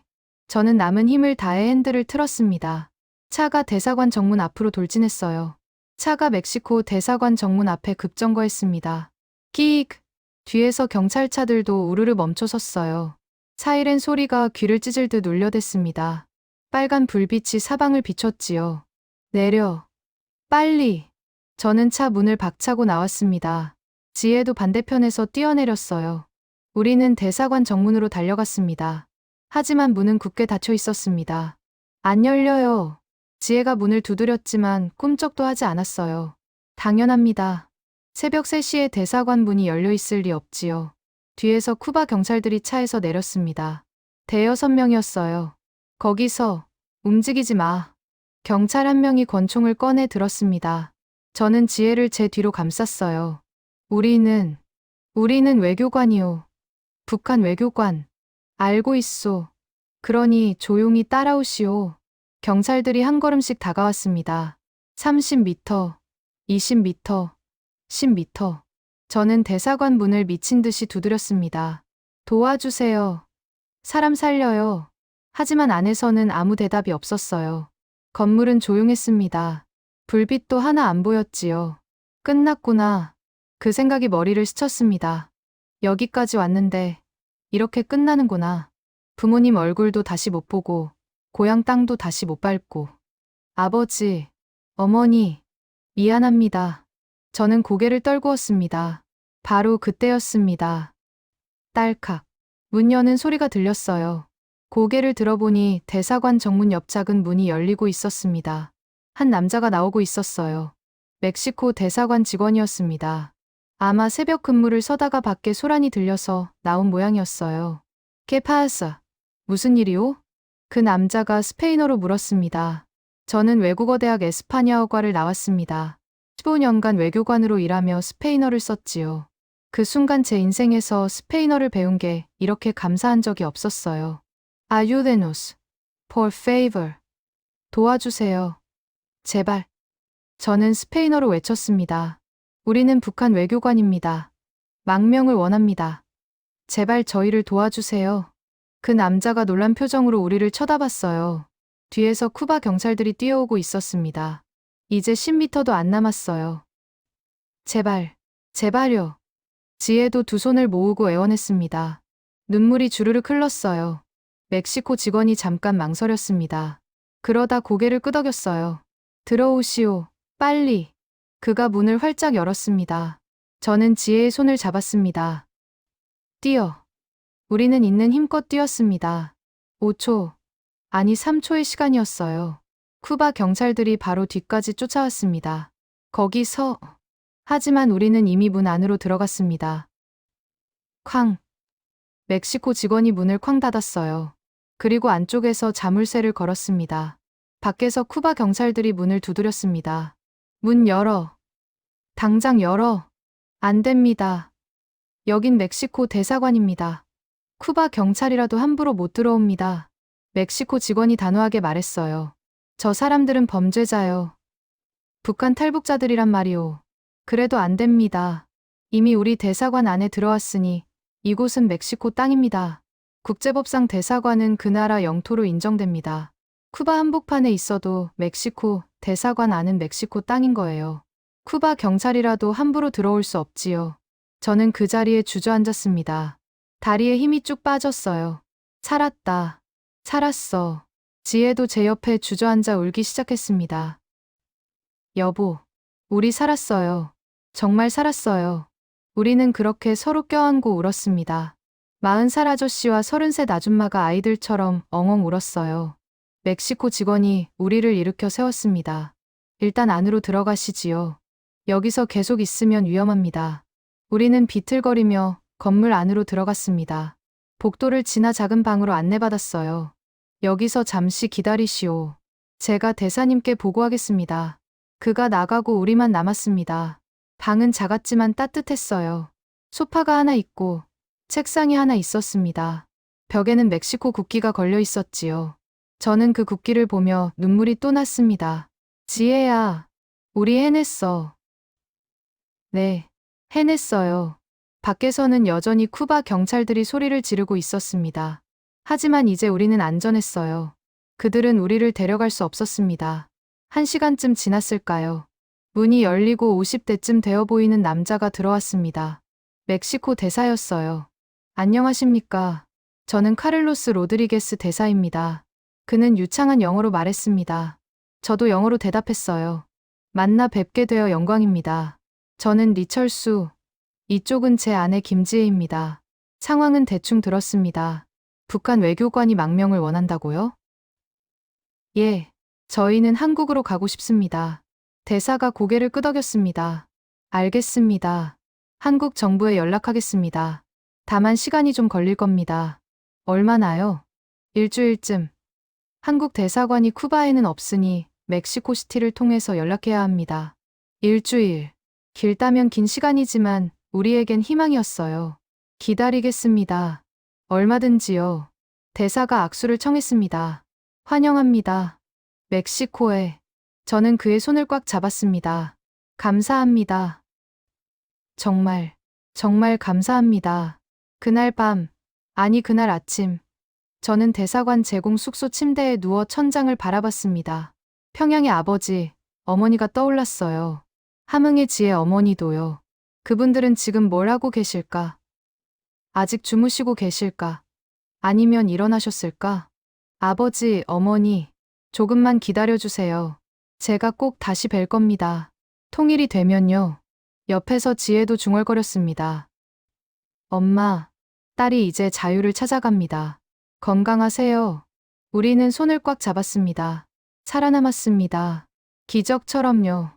저는 남은 힘을 다해 핸들을 틀었습니다. 차가 대사관 정문 앞으로 돌진했어요. 차가 멕시코 대사관 정문 앞에 급정거했습니다. 끼익! 뒤에서 경찰차들도 우르르 멈춰섰어요. 사이렌 소리가 귀를 찢을 듯 울려댔습니다. 빨간 불빛이 사방을 비췄지요. 내려. 빨리. 저는 차 문을 박차고 나왔습니다. 지혜도 반대편에서 뛰어내렸어요. 우리는 대사관 정문으로 달려갔습니다. 하지만 문은 굳게 닫혀 있었습니다. 안 열려요. 지혜가 문을 두드렸지만 꿈쩍도 하지 않았어요. 당연합니다. 새벽 3시에 대사관 문이 열려 있을 리 없지요. 뒤에서 쿠바 경찰들이 차에서 내렸습니다. 대여섯 명이었어요. 거기서 움직이지 마. 경찰 한 명이 권총을 꺼내 들었습니다. 저는 지혜를 제 뒤로 감쌌어요. 우리는 외교관이요. 북한 외교관. 알고 있소. 그러니 조용히 따라오시오. 경찰들이 한 걸음씩 다가왔습니다. 30m, 20m, 10m. 저는 대사관 문을 미친 듯이 두드렸습니다. 도와주세요. 사람 살려요. 하지만 안에서는 아무 대답이 없었어요. 건물은 조용했습니다. 불빛도 하나 안 보였지요. 끝났구나. 그 생각이 머리를 스쳤습니다. 여기까지 왔는데 이렇게 끝나는구나. 부모님 얼굴도 다시 못 보고 고향 땅도 다시 못 밟고. 아버지, 어머니, 미안합니다. 저는 고개를 떨구었습니다. 바로 그때였습니다. 딸칵. 문 여는 소리가 들렸어요. 고개를 들어보니 대사관 정문 옆 작은 문이 열리고 있었습니다. 한 남자가 나오고 있었어요. 멕시코 대사관 직원이었습니다. 아마 새벽 근무를 서다가 밖에 소란이 들려서 나온 모양이었어요. ¿Qué pasa? 무슨 일이오? 그 남자가 스페인어로 물었습니다. 저는 외국어 대학 에스파냐어과를 나왔습니다. 15년간 외교관으로 일하며 스페인어를 썼지요. 그 순간 제 인생에서 스페인어를 배운 게 이렇게 감사한 적이 없었어요. Ayúdenos, por favor. 도와주세요. 제발. 저는 스페인어로 외쳤습니다. 우리는 북한 외교관입니다. 망명을 원합니다. 제발 저희를 도와주세요. 그 남자가 놀란 표정으로 우리를 쳐다봤어요. 뒤에서 쿠바 경찰들이 뛰어오고 있었습니다. 이제 10m도 안 남았어요. 제발, 제발요. 지혜도 두 손을 모으고 애원했습니다. 눈물이 주르륵 흘렀어요. 멕시코 직원이 잠깐 망설였습니다. 그러다 고개를 끄덕였어요. 들어오시오, 빨리. 그가 문을 활짝 열었습니다. 저는 지혜의 손을 잡았습니다. 뛰어. 우리는 있는 힘껏 뛰었습니다. 5초, 아니 3초의 시간이었어요. 쿠바 경찰들이 바로 뒤까지 쫓아왔습니다. 거기서. 하지만 우리는 이미 문 안으로 들어갔습니다. 쾅. 멕시코 직원이 문을 쾅 닫았어요. 그리고 안쪽에서 자물쇠를 걸었습니다. 밖에서 쿠바 경찰들이 문을 두드렸습니다. 문 열어. 당장 열어. 안 됩니다. 여긴 멕시코 대사관입니다. 쿠바 경찰이라도 함부로 못 들어옵니다. 멕시코 직원이 단호하게 말했어요. 저 사람들은 범죄자요. 북한 탈북자들이란 말이오. 그래도 안 됩니다. 이미 우리 대사관 안에 들어왔으니 이곳은 멕시코 땅입니다. 국제법상 대사관은 그 나라 영토로 인정됩니다. 쿠바 한복판에 있어도 멕시코 대사관 안은 멕시코 땅인 거예요. 쿠바 경찰이라도 함부로 들어올 수 없지요. 저는 그 자리에 주저앉았습니다. 다리에 힘이 쭉 빠졌어요. 살았다. 살았어. 지혜도 제 옆에 주저앉아 울기 시작했습니다. 여보, 우리 살았어요. 정말 살았어요. 우리는 그렇게 서로 껴안고 울었습니다. 40살 아저씨와 30세 아줌마가 아이들처럼 엉엉 울었어요. 멕시코 직원이 우리를 일으켜 세웠습니다. 일단 안으로 들어가시지요. 여기서 계속 있으면 위험합니다. 우리는 비틀거리며 건물 안으로 들어갔습니다. 복도를 지나 작은 방으로 안내받았어요. 여기서 잠시 기다리시오. 제가 대사님께 보고하겠습니다. 그가 나가고 우리만 남았습니다. 방은 작았지만 따뜻했어요. 소파가 하나 있고 책상이 하나 있었습니다. 벽에는 멕시코 국기가 걸려 있었지요. 저는 그 국기를 보며 눈물이 또 났습니다. 지혜야, 우리 해냈어. 네, 해냈어요. 밖에서는 여전히 쿠바 경찰들이 소리를 지르고 있었습니다. 하지만 이제 우리는 안전했어요. 그들은 우리를 데려갈 수 없었습니다. 1시간쯤 지났을까요? 문이 열리고 50대쯤 되어 보이는 남자가 들어왔습니다. 멕시코 대사였어요. 안녕하십니까. 저는 카를로스 로드리게스 대사입니다. 그는 유창한 영어로 말했습니다. 저도 영어로 대답했어요. 만나 뵙게 되어 영광입니다. 저는 리철수. 이쪽은 제 아내 김지혜입니다. 상황은 대충 들었습니다. 북한 외교관이 망명을 원한다고요? 예, 저희는 한국으로 가고 싶습니다. 대사가 고개를 끄덕였습니다. 알겠습니다. 한국 정부에 연락하겠습니다. 다만 시간이 좀 걸릴 겁니다. 얼마나요? 일주일쯤. 한국 대사관이 쿠바에는 없으니 멕시코 시티를 통해서 연락해야 합니다. 일주일. 길다면 긴 시간이지만 우리에겐 희망이었어요. 기다리겠습니다. 얼마든지요. 대사가 악수를 청했습니다. 환영합니다. 멕시코에. 저는 그의 손을 꽉 잡았습니다. 감사합니다. 정말, 정말 감사합니다. 그날 밤, 아니 그날 아침, 저는 대사관 제공 숙소 침대에 누워 천장을 바라봤습니다. 평양의 아버지, 어머니가 떠올랐어요. 함흥의 지혜 어머니도요. 그분들은 지금 뭘 하고 계실까? 아직 주무시고 계실까? 아니면 일어나셨을까? 아버지, 어머니, 조금만 기다려주세요. 제가 꼭 다시 뵐 겁니다. 통일이 되면요. 옆에서 지혜도 중얼거렸습니다. 엄마, 딸이 이제 자유를 찾아갑니다. 건강하세요. 우리는 손을 꽉 잡았습니다. 살아남았습니다. 기적처럼요.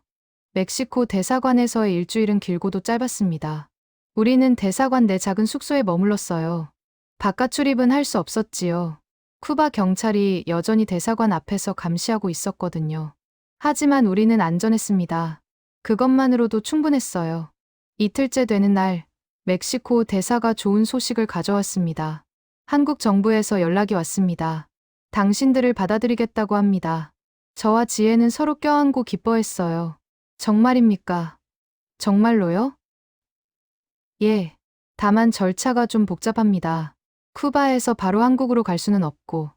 멕시코 대사관에서의 일주일은 길고도 짧았습니다. 우리는 대사관 내 작은 숙소에 머물렀어요. 바깥 출입은 할 수 없었지요. 쿠바 경찰이 여전히 대사관 앞에서 감시하고 있었거든요. 하지만 우리는 안전했습니다. 그것만으로도 충분했어요. 이틀째 되는 날, 멕시코 대사가 좋은 소식을 가져왔습니다. 한국 정부에서 연락이 왔습니다. 당신들을 받아들이겠다고 합니다. 저와 지혜는 서로 껴안고 기뻐했어요. 정말입니까? 정말로요? 예. 다만 절차가 좀 복잡합니다. 쿠바에서 바로 한국으로 갈 수는 없고,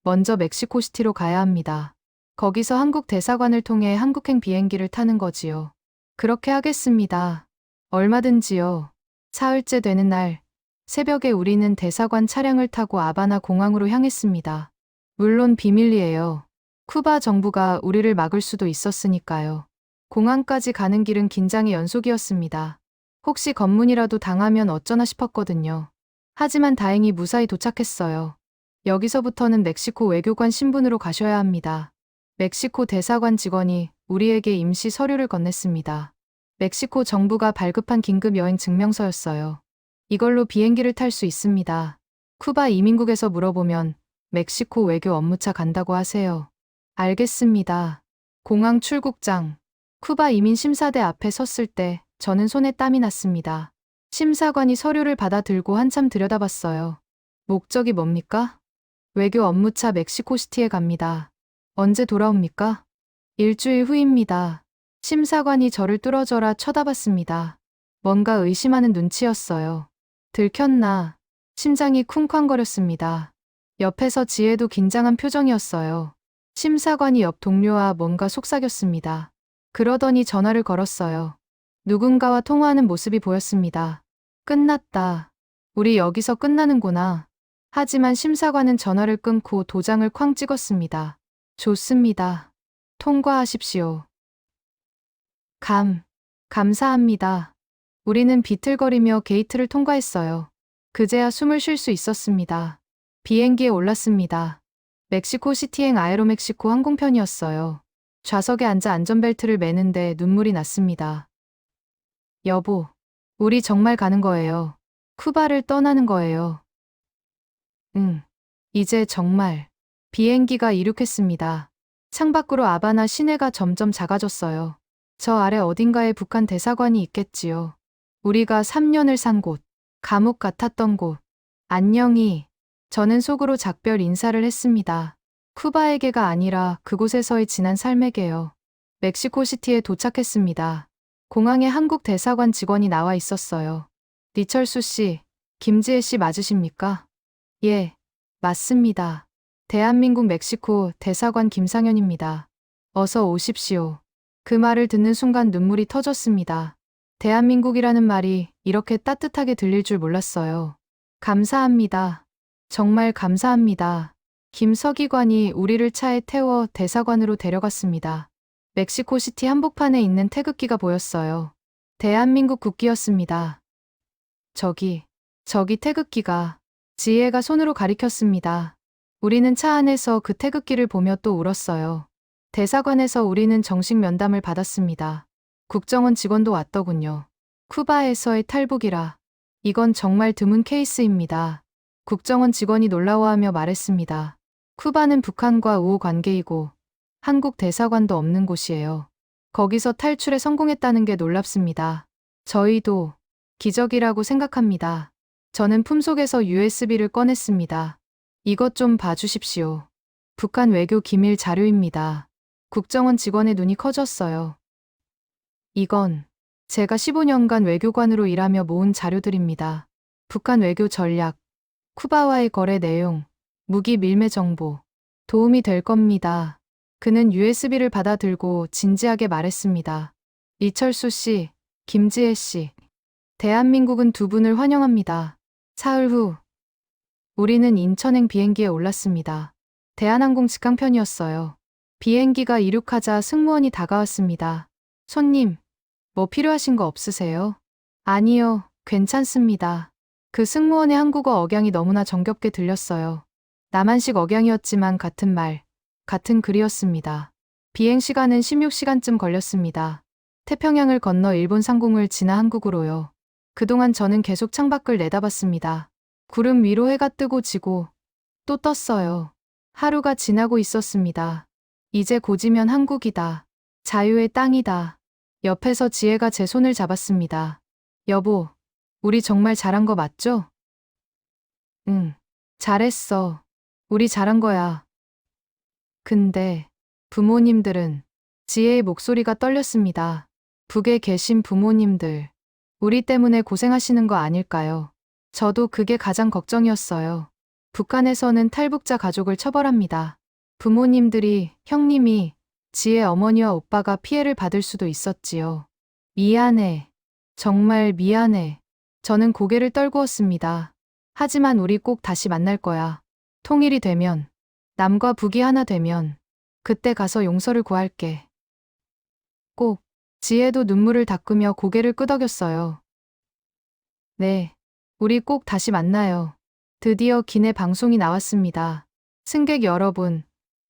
먼저 멕시코시티로 가야 합니다. 거기서 한국 대사관을 통해 한국행 비행기를 타는 거지요. 그렇게 하겠습니다. 얼마든지요. 사흘째 되는 날, 새벽에 우리는 대사관 차량을 타고 아바나 공항으로 향했습니다. 물론 비밀리에요. 쿠바 정부가 우리를 막을 수도 있었으니까요. 공항까지 가는 길은 긴장의 연속이었습니다. 혹시 검문이라도 당하면 어쩌나 싶었거든요. 하지만 다행히 무사히 도착했어요. 여기서부터는 멕시코 외교관 신분으로 가셔야 합니다. 멕시코 대사관 직원이 우리에게 임시 서류를 건넸습니다. 멕시코 정부가 발급한 긴급 여행 증명서였어요. 이걸로 비행기를 탈 수 있습니다. 쿠바 이민국에서 물어보면 멕시코 외교 업무차 간다고 하세요. 알겠습니다. 공항 출국장. 쿠바 이민심사대 앞에 섰을 때 저는 손에 땀이 났습니다. 심사관이 서류를 받아 들고 한참 들여다봤어요. 목적이 뭡니까? 외교 업무차 멕시코시티에 갑니다. 언제 돌아옵니까? 일주일 후입니다. 심사관이 저를 뚫어져라 쳐다봤습니다. 뭔가 의심하는 눈치였어요. 들켰나? 심장이 쿵쾅거렸습니다. 옆에서 지혜도 긴장한 표정이었어요. 심사관이 옆 동료와 뭔가 속삭였습니다. 그러더니 전화를 걸었어요. 누군가와 통화하는 모습이 보였습니다. 끝났다. 우리 여기서 끝나는구나. 하지만 심사관은 전화를 끊고 도장을 쾅 찍었습니다. 좋습니다. 통과하십시오. 감사합니다. 우리는 비틀거리며 게이트를 통과했어요. 그제야 숨을 쉴 수 있었습니다. 비행기에 올랐습니다. 멕시코시티행 아에로멕시코 항공편이었어요. 좌석에 앉아 안전벨트를 매는데 눈물이 났습니다. 여보, 우리 정말 가는 거예요. 쿠바를 떠나는 거예요. 응. 이제 정말. 비행기가 이륙했습니다. 창밖으로 아바나 시내가 점점 작아졌어요. 저 아래 어딘가에 북한 대사관이 있겠지요. 우리가 3년을 산 곳, 감옥 같았던 곳. 안녕히. 저는 속으로 작별 인사를 했습니다. 쿠바에게가 아니라 그곳에서의 지난 삶에게요. 멕시코시티에 도착했습니다. 공항에 한국 대사관 직원이 나와 있었어요. 리철수 씨, 김지혜 씨 맞으십니까? 예, 맞습니다. 대한민국 멕시코 대사관 김상현입니다. 어서 오십시오. 그 말을 듣는 순간 눈물이 터졌습니다. 대한민국이라는 말이 이렇게 따뜻하게 들릴 줄 몰랐어요. 감사합니다. 정말 감사합니다. 김서기관이 우리를 차에 태워 대사관으로 데려갔습니다. 멕시코시티 한복판에 있는 태극기가 보였어요. 대한민국 국기였습니다. 저기 태극기가. 지혜가 손으로 가리켰습니다. 우리는 차 안에서 그 태극기를 보며 또 울었어요. 대사관에서 우리는 정식 면담을 받았습니다. 국정원 직원도 왔더군요. 쿠바에서의 탈북이라. 이건 정말 드문 케이스입니다. 국정원 직원이 놀라워하며 말했습니다. 쿠바는 북한과 우호 관계이고 한국 대사관도 없는 곳이에요. 거기서 탈출에 성공했다는 게 놀랍습니다. 저희도 기적이라고 생각합니다. 저는 품속에서 USB를 꺼냈습니다. 이것 좀 봐주십시오. 북한 외교 기밀 자료입니다. 국정원 직원의 눈이 커졌어요. 이건 제가 15년간 외교관으로 일하며 모은 자료들입니다. 북한 외교 전략, 쿠바와의 거래 내용, 무기 밀매 정보. 도움이 될 겁니다. 그는 USB를 받아 들고 진지하게 말했습니다. 리철수 씨, 김지혜 씨. 대한민국은 두 분을 환영합니다. 사흘 후, 우리는 인천행 비행기에 올랐습니다. 대한항공 직항편이었어요. 비행기가 이륙하자 승무원이 다가왔습니다. 손님, 뭐 필요하신 거 없으세요? 아니요, 괜찮습니다. 그 승무원의 한국어 억양이 너무나 정겹게 들렸어요. 남한식 억양이었지만 같은 말, 같은 글이었습니다. 비행 시간은 16시간쯤 걸렸습니다. 태평양을 건너 일본 상공을 지나 한국으로요. 그동안 저는 계속 창밖을 내다봤습니다. 구름 위로 해가 뜨고 지고 또 떴어요. 하루가 지나고 있었습니다. 이제 고지면 한국이다. 자유의 땅이다. 옆에서 지혜가 제 손을 잡았습니다. 여보, 우리 정말 잘한 거 맞죠? 응, 잘했어. 우리 잘한 거야. 근데 부모님들은 지혜의 목소리가 떨렸습니다. 북에 계신 부모님들, 우리 때문에 고생하시는 거 아닐까요? 저도 그게 가장 걱정이었어요. 북한에서는 탈북자 가족을 처벌합니다. 부모님들이, 형님이, 지혜 어머니와 오빠가 피해를 받을 수도 있었지요. 미안해. 정말 미안해. 저는 고개를 떨구었습니다. 하지만 우리 꼭 다시 만날 거야. 통일이 되면, 남과 북이 하나 되면, 그때 가서 용서를 구할게. 꼭. 지혜도 눈물을 닦으며 고개를 끄덕였어요. 네. 우리 꼭 다시 만나요. 드디어 기내 방송이 나왔습니다. 승객 여러분,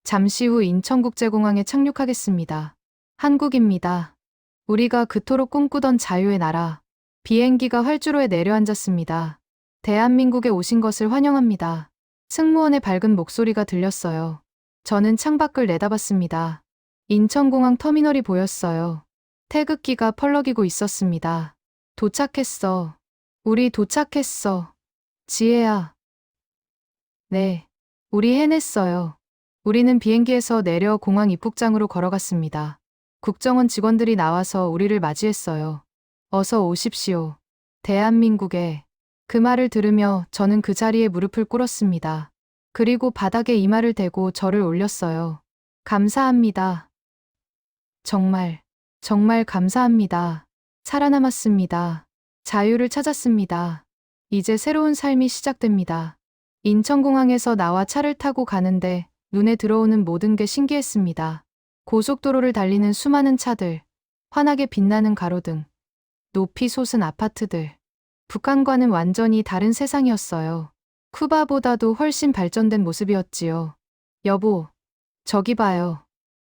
잠시 후 인천국제공항에 착륙하겠습니다. 한국입니다. 우리가 그토록 꿈꾸던 자유의 나라. 비행기가 활주로에 내려앉았습니다. 대한민국에 오신 것을 환영합니다. 승무원의 밝은 목소리가 들렸어요. 저는 창밖을 내다봤습니다. 인천공항 터미널이 보였어요. 태극기가 펄럭이고 있었습니다. 도착했어. 우리 도착했어. 지혜야. 네. 우리 해냈어요. 우리는 비행기에서 내려 공항 입국장으로 걸어갔습니다. 국정원 직원들이 나와서 우리를 맞이했어요. 어서 오십시오. 대한민국에. 그 말을 들으며 저는 그 자리에 무릎을 꿇었습니다. 그리고 바닥에 이마를 대고 절을 올렸어요. 감사합니다. 정말, 정말 감사합니다. 살아남았습니다. 자유를 찾았습니다. 이제 새로운 삶이 시작됩니다. 인천공항에서 나와 차를 타고 가는데 눈에 들어오는 모든 게 신기했습니다. 고속도로를 달리는 수많은 차들, 환하게 빛나는 가로등, 높이 솟은 아파트들. 북한과는 완전히 다른 세상이었어요. 쿠바보다도 훨씬 발전된 모습이었지요. 여보, 저기 봐요.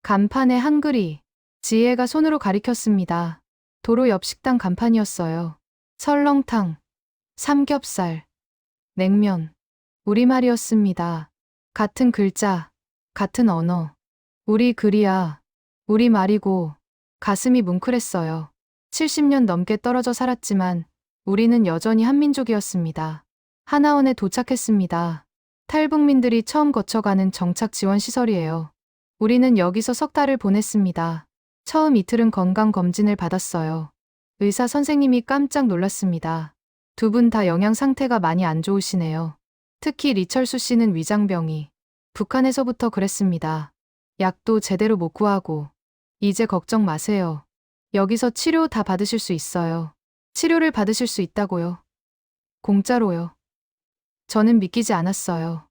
간판에 한글이. 지혜가 손으로 가리켰습니다. 도로 옆 식당 간판이었어요. 설렁탕, 삼겹살, 냉면. 우리말이었습니다. 같은 글자, 같은 언어. 우리 글이야. 우리 말이고. 가슴이 뭉클했어요. 70년 넘게 떨어져 살았지만 우리는 여전히 한민족이었습니다. 하나원에 도착했습니다. 탈북민들이 처음 거쳐가는 정착 지원 시설이에요. 우리는 여기서 석 달을 보냈습니다. 처음 이틀은 건강검진을 받았어요. 의사 선생님이 깜짝 놀랐습니다. 두 분 다 영양 상태가 많이 안 좋으시네요. 특히 리철수 씨는 위장병이. 북한에서부터 그랬습니다. 약도 제대로 못 구하고. 이제 걱정 마세요. 여기서 치료 다 받으실 수 있어요. 치료를 받으실 수 있다고요. 공짜로요. 저는 믿기지 않았어요.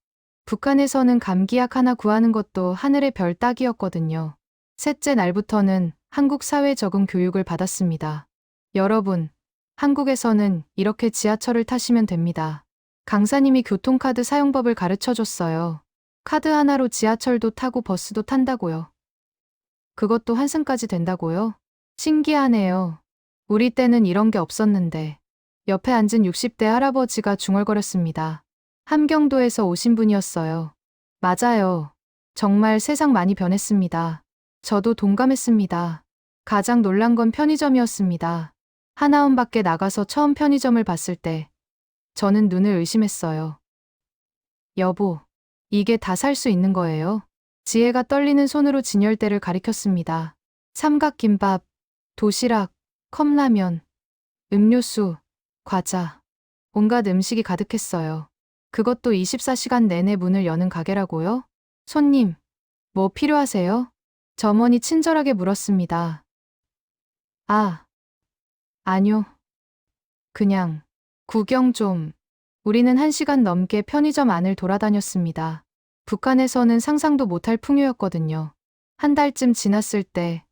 북한에서는 감기약 하나 구하는 것도 하늘의 별 따기였거든요. 셋째 날부터는 한국 사회 적응 교육을 받았습니다. 여러분, 한국에서는 이렇게 지하철을 타시면 됩니다. 강사님이 교통카드 사용법을 가르쳐 줬어요. 카드 하나로 지하철도 타고 버스도 탄다고요. 그것도 환승까지 된다고요? 신기하네요. 우리 때는 이런 게 없었는데. 옆에 앉은 60대 할아버지가 중얼거렸습니다. 함경도에서 오신 분이었어요. 맞아요. 정말 세상 많이 변했습니다. 저도 동감했습니다. 가장 놀란 건 편의점이었습니다. 하나원 밖에 나가서 처음 편의점을 봤을 때 저는 눈을 의심했어요. 여보, 이게 다 살 수 있는 거예요? 지혜가 떨리는 손으로 진열대를 가리켰습니다. 삼각김밥, 도시락, 컵라면, 음료수, 과자, 온갖 음식이 가득했어요. 그것도 24시간 내내 문을 여는 가게라고요? 손님, 뭐 필요하세요? 점원이 친절하게 물었습니다. 아, 아니요. 그냥 구경 좀. 우리는 1시간 넘게 편의점 안을 돌아다녔습니다. 북한에서는 상상도 못할 풍요였거든요. 한 달쯤 지났을 때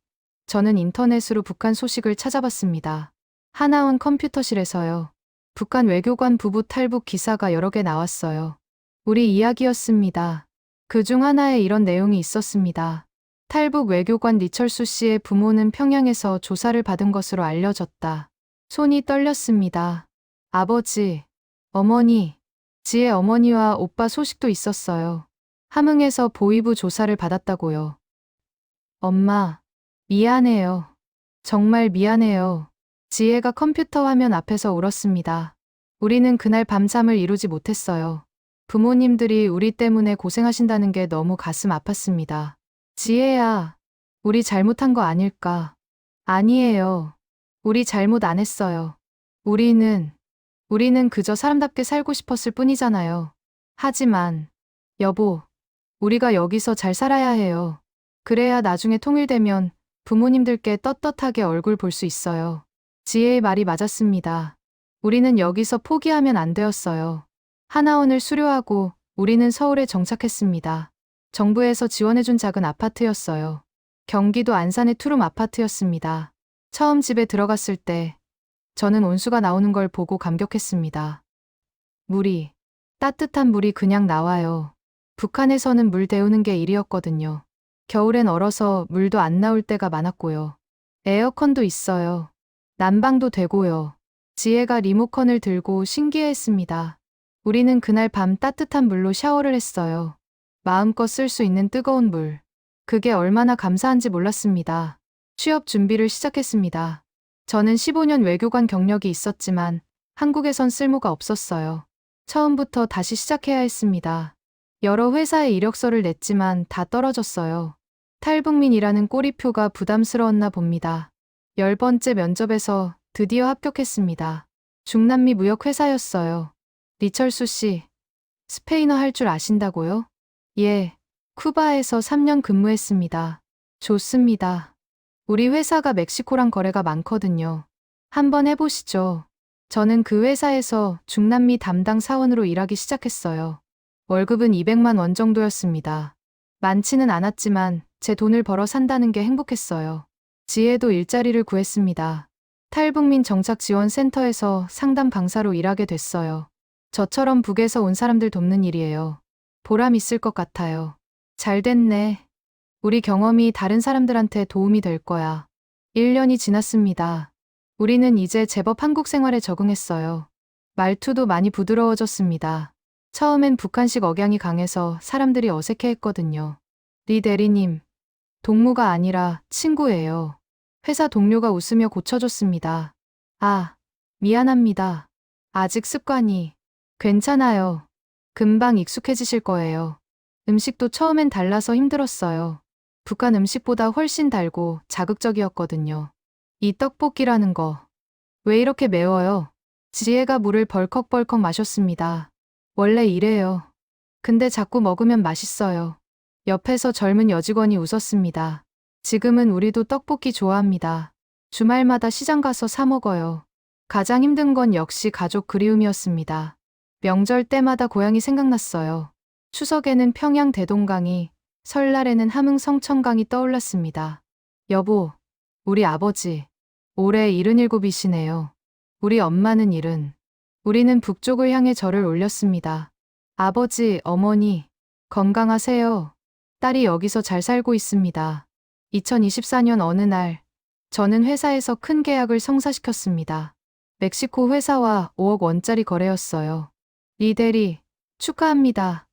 저는 인터넷으로 북한 소식을 찾아봤습니다. 하나원 컴퓨터실에서요. 북한 외교관 부부 탈북 기사가 여러 개 나왔어요. 우리 이야기였습니다. 그중 하나에 이런 내용이 있었습니다. 탈북 외교관 리철수 씨의 부모는 평양에서 조사를 받은 것으로 알려졌다. 손이 떨렸습니다. 아버지, 어머니, 지혜 어머니와 오빠 소식도 있었어요. 함흥에서 보이부 조사를 받았다고요. 엄마, 미안해요. 정말 미안해요. 지혜가 컴퓨터 화면 앞에서 울었습니다. 우리는 그날 밤잠을 이루지 못했어요. 부모님들이 우리 때문에 고생하신다는 게 너무 가슴 아팠습니다. 지혜야, 우리 잘못한 거 아닐까? 아니에요. 우리 잘못 안 했어요. 우리는 그저 사람답게 살고 싶었을 뿐이잖아요. 하지만, 여보, 우리가 여기서 잘 살아야 해요. 그래야 나중에 통일되면 부모님들께 떳떳하게 얼굴 볼 수 있어요. 지혜의 말이 맞았습니다. 우리는 여기서 포기하면 안 되었어요. 하나원을 수료하고 우리는 서울에 정착했습니다. 정부에서 지원해준 작은 아파트였어요. 경기도 안산의 투룸 아파트였습니다. 처음 집에 들어갔을 때 저는 온수가 나오는 걸 보고 감격했습니다. 따뜻한 물이 그냥 나와요. 북한에서는 물 데우는 게 일이었거든요. 겨울엔 얼어서 물도 안 나올 때가 많았고요. 에어컨도 있어요. 난방도 되고요. 지혜가 리모컨을 들고 신기해했습니다. 우리는 그날 밤 따뜻한 물로 샤워를 했어요. 마음껏 쓸 수 있는 뜨거운 물. 그게 얼마나 감사한지 몰랐습니다. 취업 준비를 시작했습니다. 저는 15년 외교관 경력이 있었지만 한국에선 쓸모가 없었어요. 처음부터 다시 시작해야 했습니다. 여러 회사에 이력서를 냈지만 다 떨어졌어요. 탈북민이라는 꼬리표가 부담스러웠나 봅니다. 10번째 면접에서 드디어 합격했습니다. 중남미 무역회사였어요. 리철수 씨, 스페인어 할 줄 아신다고요? 예, 쿠바에서 3년 근무했습니다. 좋습니다. 우리 회사가 멕시코랑 거래가 많거든요. 한번 해보시죠. 저는 그 회사에서 중남미 담당 사원으로 일하기 시작했어요. 월급은 200만 원 정도였습니다. 많지는 않았지만 제 돈을 벌어 산다는 게 행복했어요. 지혜도 일자리를 구했습니다. 탈북민 정착지원센터에서 상담 강사로 일하게 됐어요. 저처럼 북에서 온 사람들 돕는 일이에요. 보람 있을 것 같아요. 잘 됐네. 우리 경험이 다른 사람들한테 도움이 될 거야. 1년이 지났습니다. 우리는 이제 제법 한국 생활에 적응했어요. 말투도 많이 부드러워졌습니다. 처음엔 북한식 억양이 강해서 사람들이 어색해했거든요. 리 대리님, 동무가 아니라 친구예요. 회사 동료가 웃으며 고쳐줬습니다. 아, 미안합니다. 아직 습관이. 괜찮아요. 금방 익숙해지실 거예요. 음식도 처음엔 달라서 힘들었어요. 북한 음식보다 훨씬 달고 자극적이었거든요. 이 떡볶이라는 거. 왜 이렇게 매워요? 지혜가 물을 벌컥벌컥 마셨습니다. 원래 이래요. 근데 자꾸 먹으면 맛있어요. 옆에서 젊은 여직원이 웃었습니다. 지금은 우리도 떡볶이 좋아합니다. 주말마다 시장 가서 사 먹어요. 가장 힘든 건 역시 가족 그리움이었습니다. 명절 때마다 고향이 생각났어요. 추석에는 평양 대동강이, 설날에는 함흥 성천강이 떠올랐습니다. 여보, 우리 아버지, 올해 77이시네요. 우리 엄마는 70. 우리는 북쪽을 향해 절을 올렸습니다. 아버지, 어머니, 건강하세요. 딸이 여기서 잘 살고 있습니다. 2024년 어느 날, 저는 회사에서 큰 계약을 성사시켰습니다. 멕시코 회사와 5억 원짜리 거래였어요. 리 대리, 축하합니다.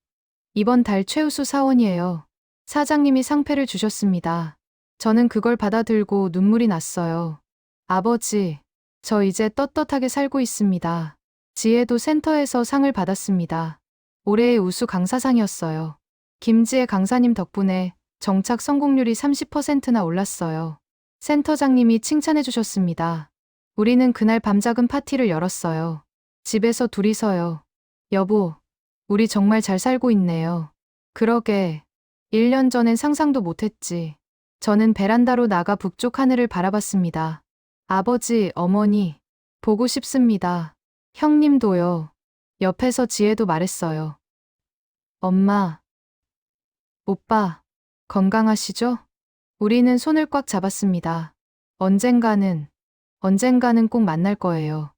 이번 달 최우수 사원이에요. 사장님이 상패를 주셨습니다. 저는 그걸 받아들고 눈물이 났어요. 아버지, 저 이제 떳떳하게 살고 있습니다. 지혜도 센터에서 상을 받았습니다. 올해의 우수 강사상이었어요. 김지혜 강사님 덕분에 정착 성공률이 30%나 올랐어요. 센터장님이 칭찬해 주셨습니다. 우리는 그날 밤작은 파티를 열었어요. 집에서 둘이서요. 여보, 우리 정말 잘 살고 있네요. 그러게, 1년 전엔 상상도 못했지. 저는 베란다로 나가 북쪽 하늘을 바라봤습니다. 아버지, 어머니, 보고 싶습니다. 형님도요. 옆에서 지혜도 말했어요. 엄마, 오빠, 건강하시죠? 우리는 손을 꽉 잡았습니다. 언젠가는 꼭 만날 거예요.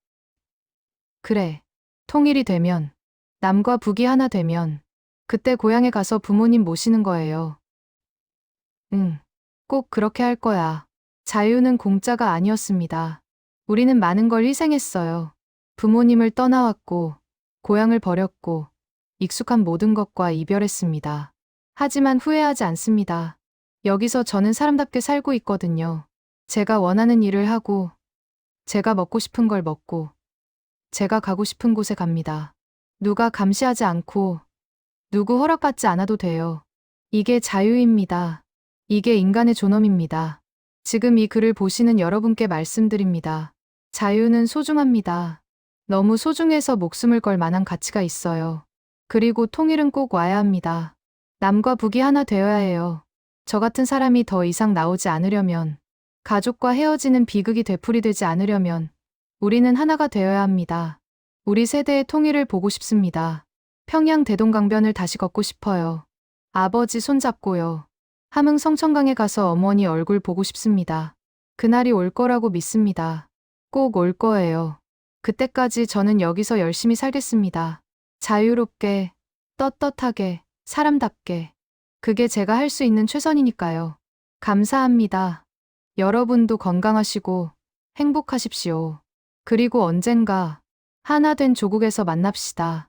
그래, 통일이 되면, 남과 북이 하나 되면, 그때 고향에 가서 부모님 모시는 거예요. 응, 꼭 그렇게 할 거야. 자유는 공짜가 아니었습니다. 우리는 많은 걸 희생했어요. 부모님을 떠나왔고, 고향을 버렸고 익숙한 모든 것과 이별했습니다. 하지만 후회하지 않습니다. 여기서 저는 사람답게 살고 있거든요. 제가 원하는 일을 하고, 제가 먹고 싶은 걸 먹고, 제가 가고 싶은 곳에 갑니다. 누가 감시하지 않고, 누구 허락받지 않아도 돼요. 이게 자유입니다. 이게 인간의 존엄입니다. 지금 이 글을 보시는 여러분께 말씀드립니다. 자유는 소중합니다. 너무 소중해서 목숨을 걸 만한 가치가 있어요. 그리고 통일은 꼭 와야 합니다. 남과 북이 하나 되어야 해요. 저 같은 사람이 더 이상 나오지 않으려면, 가족과 헤어지는 비극이 되풀이되지 않으려면, 우리는 하나가 되어야 합니다. 우리 세대의 통일을 보고 싶습니다. 평양 대동강변을 다시 걷고 싶어요. 아버지 손잡고요. 함흥 성천강에 가서 어머니 얼굴 보고 싶습니다. 그날이 올 거라고 믿습니다. 꼭 올 거예요. 그때까지 저는 여기서 열심히 살겠습니다. 자유롭게, 떳떳하게, 사람답게. 그게 제가 할 수 있는 최선이니까요. 감사합니다. 여러분도 건강하시고 행복하십시오. 그리고 언젠가 하나 된 조국에서 만납시다.